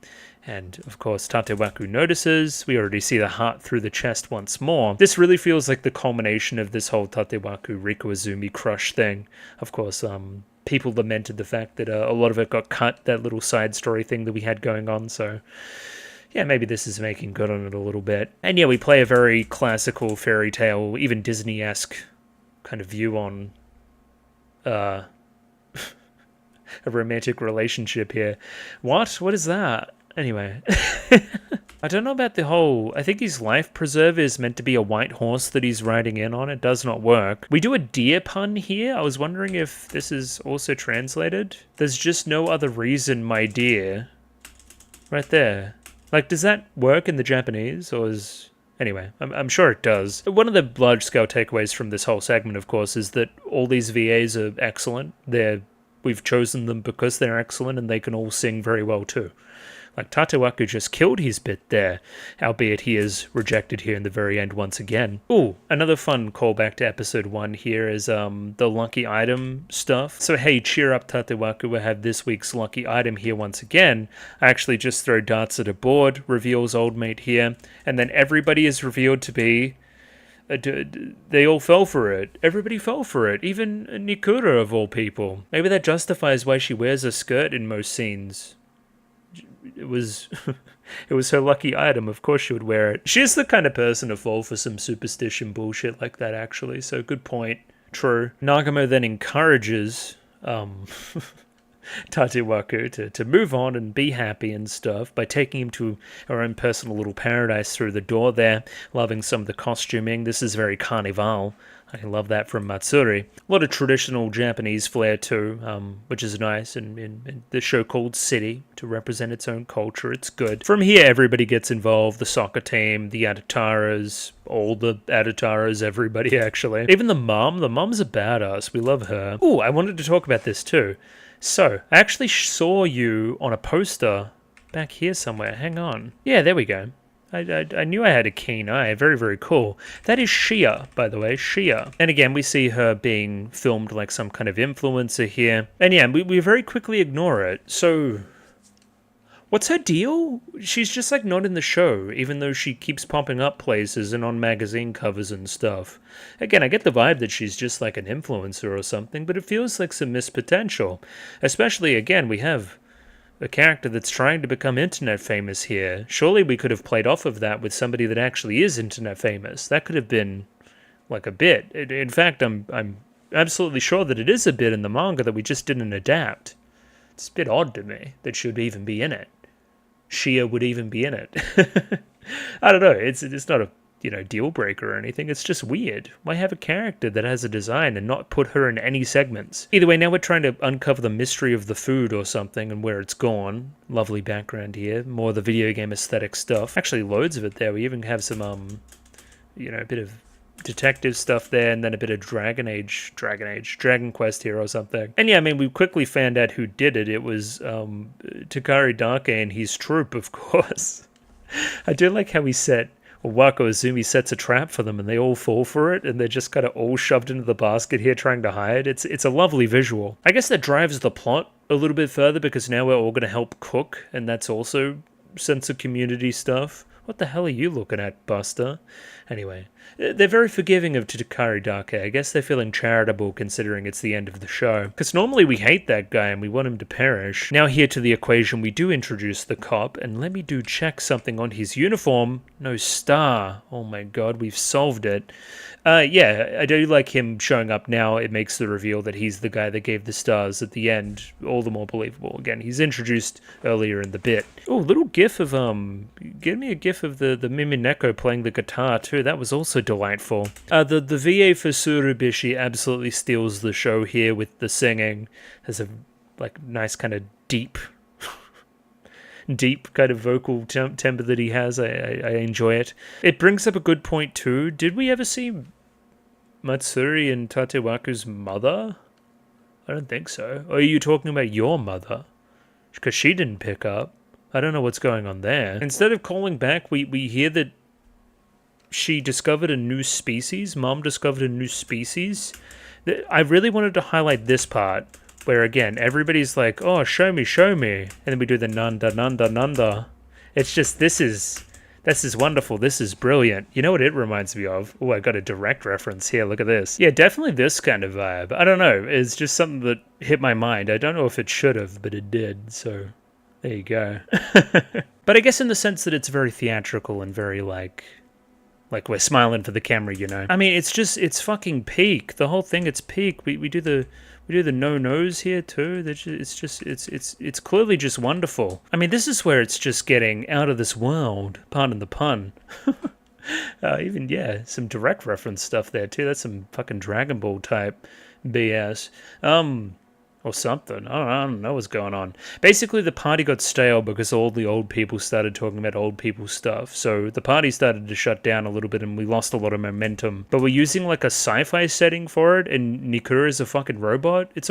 and of course Tatewaku notices. We already see the heart through the chest once more. This really feels like the culmination of this whole Tatewaku Riko Izumi crush thing. Of course, people lamented the fact that a lot of it got cut, that little side story thing that we had going on, so yeah, maybe this is making good on it a little bit. And yeah, we play a very classical fairy tale, even Disney-esque kind of view on a romantic relationship here. What is that? Anyway, I don't know about the whole... I think his life preserver is meant to be a white horse that he's riding in on. It does not work. We do a deer pun here. I was wondering if this is also translated. There's just no other reason, my dear. Right there. Like, does that work in the Japanese, or is... Anyway, I'm sure it does. One of the large-scale takeaways from this whole segment, of course, is that all these VAs are excellent. We've chosen them because they're excellent, and they can all sing very well too. Like, Tatewaku just killed his bit there, albeit he is rejected here in the very end once again. Ooh, another fun callback to episode 1 here is the lucky item stuff. So hey, cheer up Tatewaku, we have this week's lucky item here once again. I actually just throw darts at a board, reveals old mate here, and then everybody is revealed to be... they all fell for it. Everybody fell for it. Even Nikura of all people. Maybe that justifies why she wears a skirt in most scenes. It was her lucky item. Of course she would wear it. She's the kind of person to fall for some superstition bullshit like that, actually. So good point. True. Nagamo then encourages Tatewaku to move on and be happy and stuff by taking him to her own personal little paradise through the door there, loving some of the costuming. This is very carnival. I love that from Matsuri. A lot of traditional Japanese flair too, which is nice, and in the show called City, to represent its own culture. It's good. From here, everybody gets involved. The soccer team, the Adataras, all the Adataras, everybody actually. Even the mom. The mom's a badass. We love her. Ooh, I wanted to talk about this too. So, I actually saw you on a poster back here somewhere. Hang on. Yeah, there we go. I knew I had a keen eye. Very, very cool. That is Shia, by the way. Shia. And again, we see her being filmed like some kind of influencer here. And yeah, we very quickly ignore it. So, what's her deal? She's just like not in the show, even though she keeps popping up places and on magazine covers and stuff. Again, I get the vibe that she's just like an influencer or something, but it feels like some missed potential. Especially, again, we have a character that's trying to become internet famous here. Surely we could have played off of that with somebody that actually is internet famous. That could have been like a bit. In fact, I'm absolutely sure that it is a bit in the manga that we just didn't adapt. It's a bit odd to me that she would even be in it. Shia would even be in it. I don't know. It's not a deal breaker or anything. It's just weird. Why have a character that has a design and not put her in any segments? Either way, now we're trying to uncover the mystery of the food or something and where it's gone. Lovely background here. More of the video game aesthetic stuff. Actually, loads of it there. We even have some, a bit of detective stuff there, and then a bit of Dragon Quest here or something. And yeah, I mean, we quickly found out who did it. It was Takari Dake and his troop, of course. I do like how Wako Izumi sets a trap for them and they all fall for it, and they're just kind of all shoved into the basket here trying to hide. It's a lovely visual. I guess that drives the plot a little bit further because now we're all going to help cook, and that's also sense of community stuff. What the hell are you looking at, Buster? Anyway, they're very forgiving of Takari Dake. I guess they're feeling charitable considering it's the end of the show. Because normally we hate that guy and we want him to perish. Now here to the equation, we do introduce the cop, and let me check something on his uniform. No star. Oh my god, we've solved it. Yeah, I do like him showing up now. It makes the reveal that he's the guy that gave the stars at the end all the more believable. Again, he's introduced earlier in the bit. Oh, little gif of, give me a gif of the Mimineko playing the guitar too. That was also delightful. The VA for Surubishi absolutely steals the show here with the singing. Has a nice kind of deep deep kind of vocal temper that he has. I enjoy it. It brings up a good point too. Did we ever see Matsuri and Tatewaku's mother? I don't think so. Or are you talking about your mother? Because she didn't pick up. I don't know what's going on there. Instead of calling back, we hear that she discovered a new species. Mom discovered a new species. I really wanted to highlight this part, where again, everybody's like, oh, show me. And then we do the nanda. It's just, this is wonderful. This is brilliant. You know what it reminds me of? Oh, I got a direct reference here. Look at this. Yeah, definitely this kind of vibe. I don't know. It's just something that hit my mind. I don't know if it should have, but it did. So there you go. But I guess in the sense that it's very theatrical and very like we're smiling for the camera, you know. I mean, it's fucking peak. The whole thing, it's peak. We do the no-nos here too. It's clearly just wonderful. I mean, this is where it's just getting out of this world. Pardon the pun. Even, yeah, some direct reference stuff there too. That's some fucking Dragon Ball type BS. Or something. I don't know what's going on. Basically, the party got stale because all the old people started talking about old people stuff. So the party started to shut down a little bit and we lost a lot of momentum. But we're using like a sci-fi setting for it and Nikura is a fucking robot. It's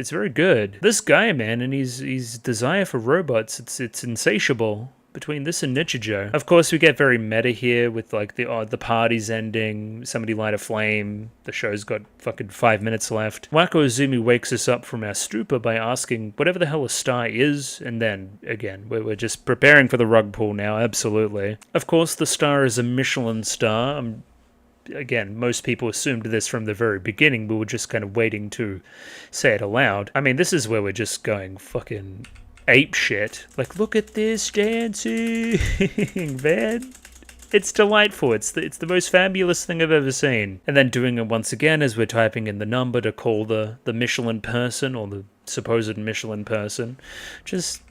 very good. This guy, man, and his desire for robots, it's insatiable. Between this and Nichijou. Of course, we get very meta here with like the party's ending, somebody light a flame, the show's got fucking 5 minutes left. Wako Izumi wakes us up from our stupor by asking whatever the hell a star is, and then, again, we're just preparing for the rug pull now, absolutely. Of course, the star is a Michelin star. Again, most people assumed this from the very beginning, we were just kind of waiting to say it aloud. I mean, this is where we're just going fucking ape shit. Like, look at this dancing, man. It's delightful. It's the most fabulous thing I've ever seen. And then doing it once again as we're typing in the number to call the Michelin person or the supposed Michelin person. Just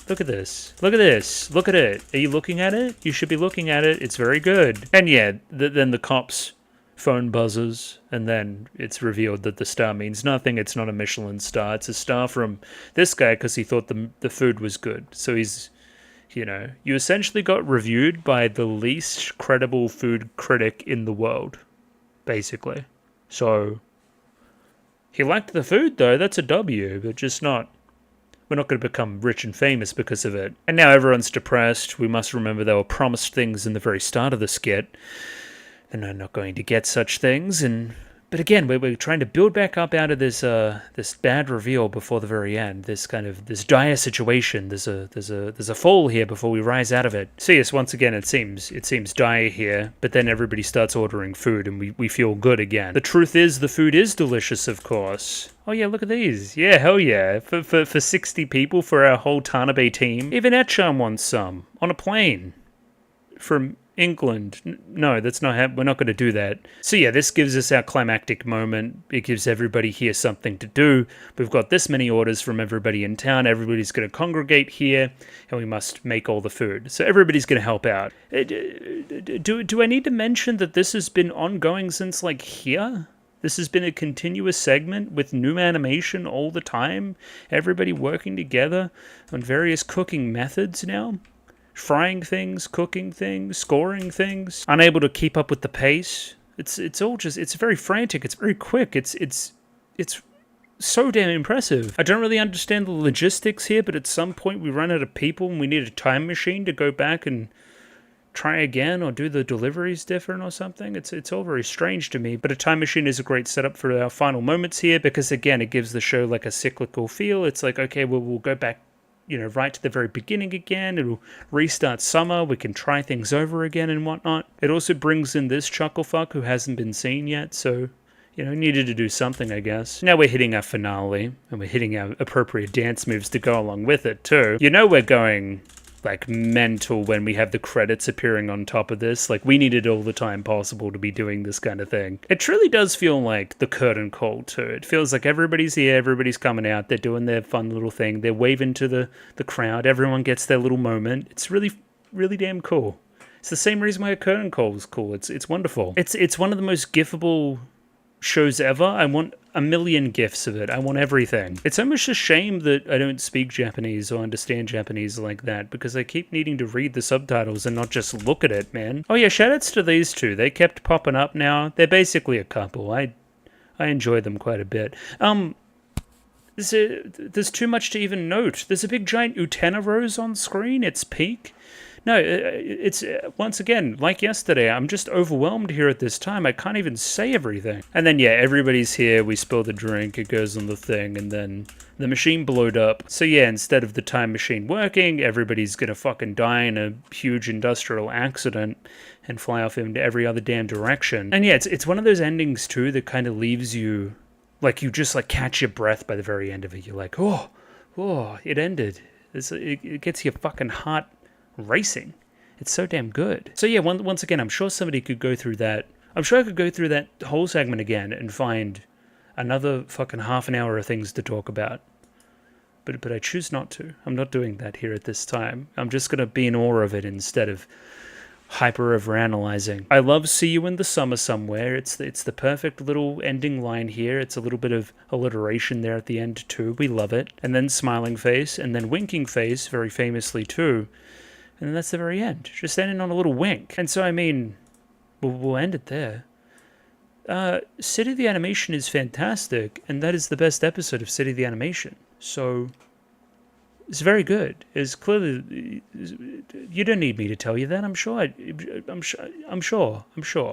look at this. Look at this. Look at it. Are you looking at it? You should be looking at it. It's very good. And yeah, then the cops phone buzzes, and then it's revealed that the star means nothing. It's not a Michelin star. It's a star from this guy because he thought the food was good. So he's, you know, you essentially got reviewed by the least credible food critic in the world, basically. So he liked the food, though. That's a W, but just not. We're not going to become rich and famous because of it. And now everyone's depressed. We must remember they were promised things in the very start of the skit. And I'm not going to get such things, but again, we're trying to build back up out of this bad reveal before the very end. This dire situation. There's a fall here before we rise out of it. So yes, once again, it seems dire here, but then everybody starts ordering food, and we feel good again. The truth is, the food is delicious, of course. Oh yeah, look at these. Yeah, hell yeah. For 60 people for our whole Tanabe team. Even Echan wants some on a plane from England. No, that's not we're not going to do that. So yeah, this gives us our climactic moment. It gives everybody here something to do. We've got this many orders from everybody in town. Everybody's going to congregate here, and we must make all the food. So everybody's going to help out. Do I need to mention that this has been ongoing since like here? This has been a continuous segment with new animation all the time. Everybody working together on various cooking methods now. Frying things, cooking things, scoring things, unable to keep up with the pace. It's all just, it's very frantic, it's very quick, it's so damn impressive. I don't really understand the logistics here, but at some point we run out of people and we need a time machine to go back and try again or do the deliveries different or something. It's all very strange to me, but a time machine is a great setup for our final moments here because again, it gives the show like a cyclical feel. It's like, okay, well, we'll go back, you know, right to the very beginning again. It'll restart summer. We can try things over again and whatnot. It also brings in this chucklefuck who hasn't been seen yet, so, you know, needed to do something, I guess. Now we're hitting our finale, and we're hitting our appropriate dance moves to go along with it, too. You know we're going, like, mental when we have the credits appearing on top of this. Like, we needed all the time possible to be doing this kind of thing. It truly does feel like the curtain call, too. It feels like everybody's here, everybody's coming out, they're doing their fun little thing, they're waving to the crowd, everyone gets their little moment. It's really, really damn cool. It's the same reason why a curtain call is cool. It's wonderful. It's one of the most gifable shows ever. I want a million gifs of it. I want everything. It's almost a shame that I don't speak Japanese or understand Japanese like that, because I keep needing to read the subtitles and not just look at it, man. Oh yeah, shoutouts to these two. They kept popping up now. They're basically a couple. I enjoy them quite a bit. There's too much to even note. There's a big giant Utena rose on screen. It's peak. No, it's, once again, like yesterday, I'm just overwhelmed here at this time. I can't even say everything. And then, yeah, everybody's here. We spill the drink. It goes on the thing. And then the machine blowed up. So, yeah, instead of the time machine working, everybody's gonna fucking die in a huge industrial accident and fly off into every other damn direction. And, yeah, it's one of those endings, too, that kind of leaves you, like, you just, like, catch your breath by the very end of it. You're like, oh, it ended. It gets your fucking heart racing. It's so damn good. So yeah, once again, I'm sure somebody could go through that. I'm sure I could go through that whole segment again and find another fucking half an hour of things to talk about. But I choose not to. I'm not doing that here at this time. I'm just gonna be in awe of it instead of hyper overanalyzing. I love "See You in the Summer Somewhere." It's the perfect little ending line here. It's a little bit of alliteration there at the end too. We love it. And then smiling face, and then winking face, very famously too. And then that's the very end. Just ending on a little wink. And so, I mean, we'll end it there. City of the Animation is fantastic, and that is the best episode of City of the Animation. So, it's very good. It's clearly... You don't need me to tell you that, I'm sure. I'm sure.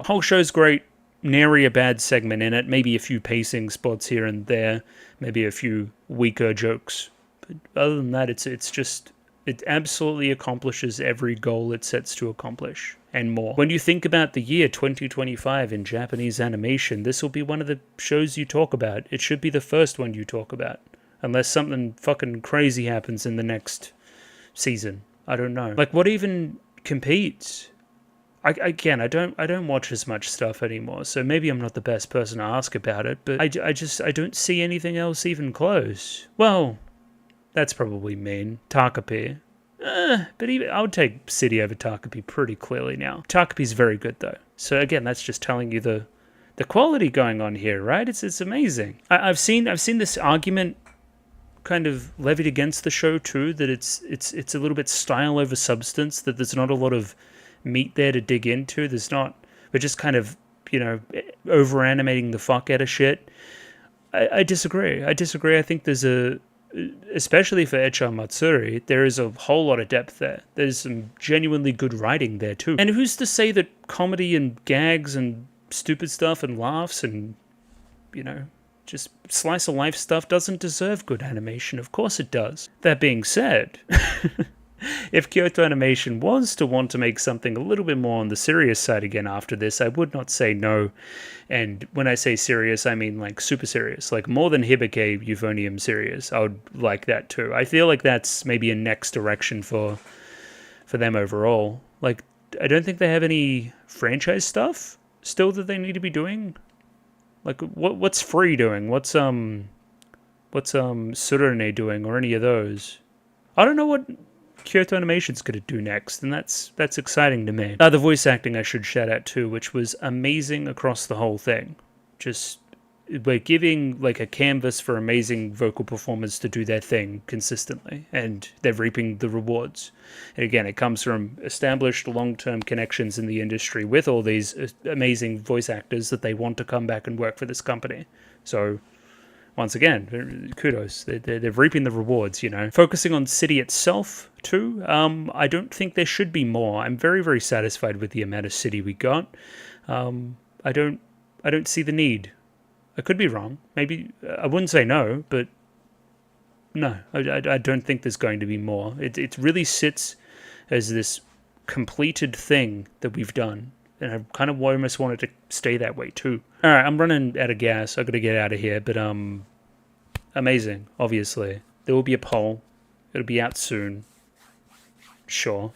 Whole show's great. Nary a bad segment in it. Maybe a few pacing spots here and there. Maybe a few weaker jokes. But other than that, it's just... It absolutely accomplishes every goal it sets to accomplish, and more. When you think about the year 2025 in Japanese animation, this will be one of the shows you talk about. It should be the first one you talk about. Unless something fucking crazy happens in the next season. I don't know. Like, what even competes? I don't watch as much stuff anymore, so maybe I'm not the best person to ask about it, but I don't see anything else even close. Well... That's probably mean. Takapi. But even I would take City over Takapi pretty clearly now. Takapi's very good though. So again, that's just telling you the quality going on here, right? It's amazing. I've seen this argument kind of levied against the show too, that it's a little bit style over substance, that there's not a lot of meat there to dig into. We're just kind of, over animating the fuck out of shit. I disagree. I think there's especially for Echan Matsuri, there is a whole lot of depth there. There's some genuinely good writing there too. And who's to say that comedy and gags and stupid stuff and laughs and, just slice of life stuff doesn't deserve good animation? Of course it does. That being said, if Kyoto Animation was to want to make something a little bit more on the serious side again after this, I would not say no. And when I say serious, I mean like super serious, like more than Hibike Euphonium serious. I would like that too. I feel like that's maybe a next direction for them overall. Like, I don't think they have any franchise stuff still that they need to be doing. Like, what's Free doing? What's Surune doing, or any of those? I don't know what Kyoto Animation's going to do next, and that's exciting to me. The voice acting I should shout out too, which was amazing across the whole thing. Just we're giving like a canvas for amazing vocal performers to do their thing consistently, and they're reaping the rewards. And again, it comes from established long-term connections in the industry with all these amazing voice actors that they want to come back and work for this company. So once again, kudos. They're reaping the rewards, Focusing on City itself, too, I don't think there should be more. I'm very, very satisfied with the amount of City we got. I don't see the need. I could be wrong. Maybe, I wouldn't say no, but no, I don't think there's going to be more. It really sits as this completed thing that we've done. And I kind of almost wanted to stay that way too. All right, I'm running out of gas. I've got to get out of here. But amazing, obviously. There will be a poll. It'll be out soon. Sure.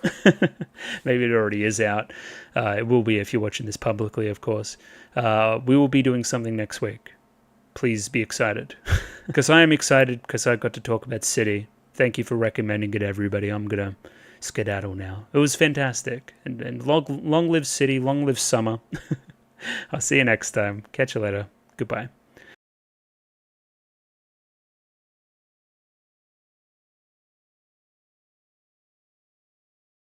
Maybe it already is out. It will be if you're watching this publicly, of course. We will be doing something next week. Please be excited. Because I am excited because I got to talk about City. Thank you for recommending it, everybody. I'm going to skedaddle now. It was fantastic. And long live City, long live summer. I'll see you next time. Catch you later. Goodbye.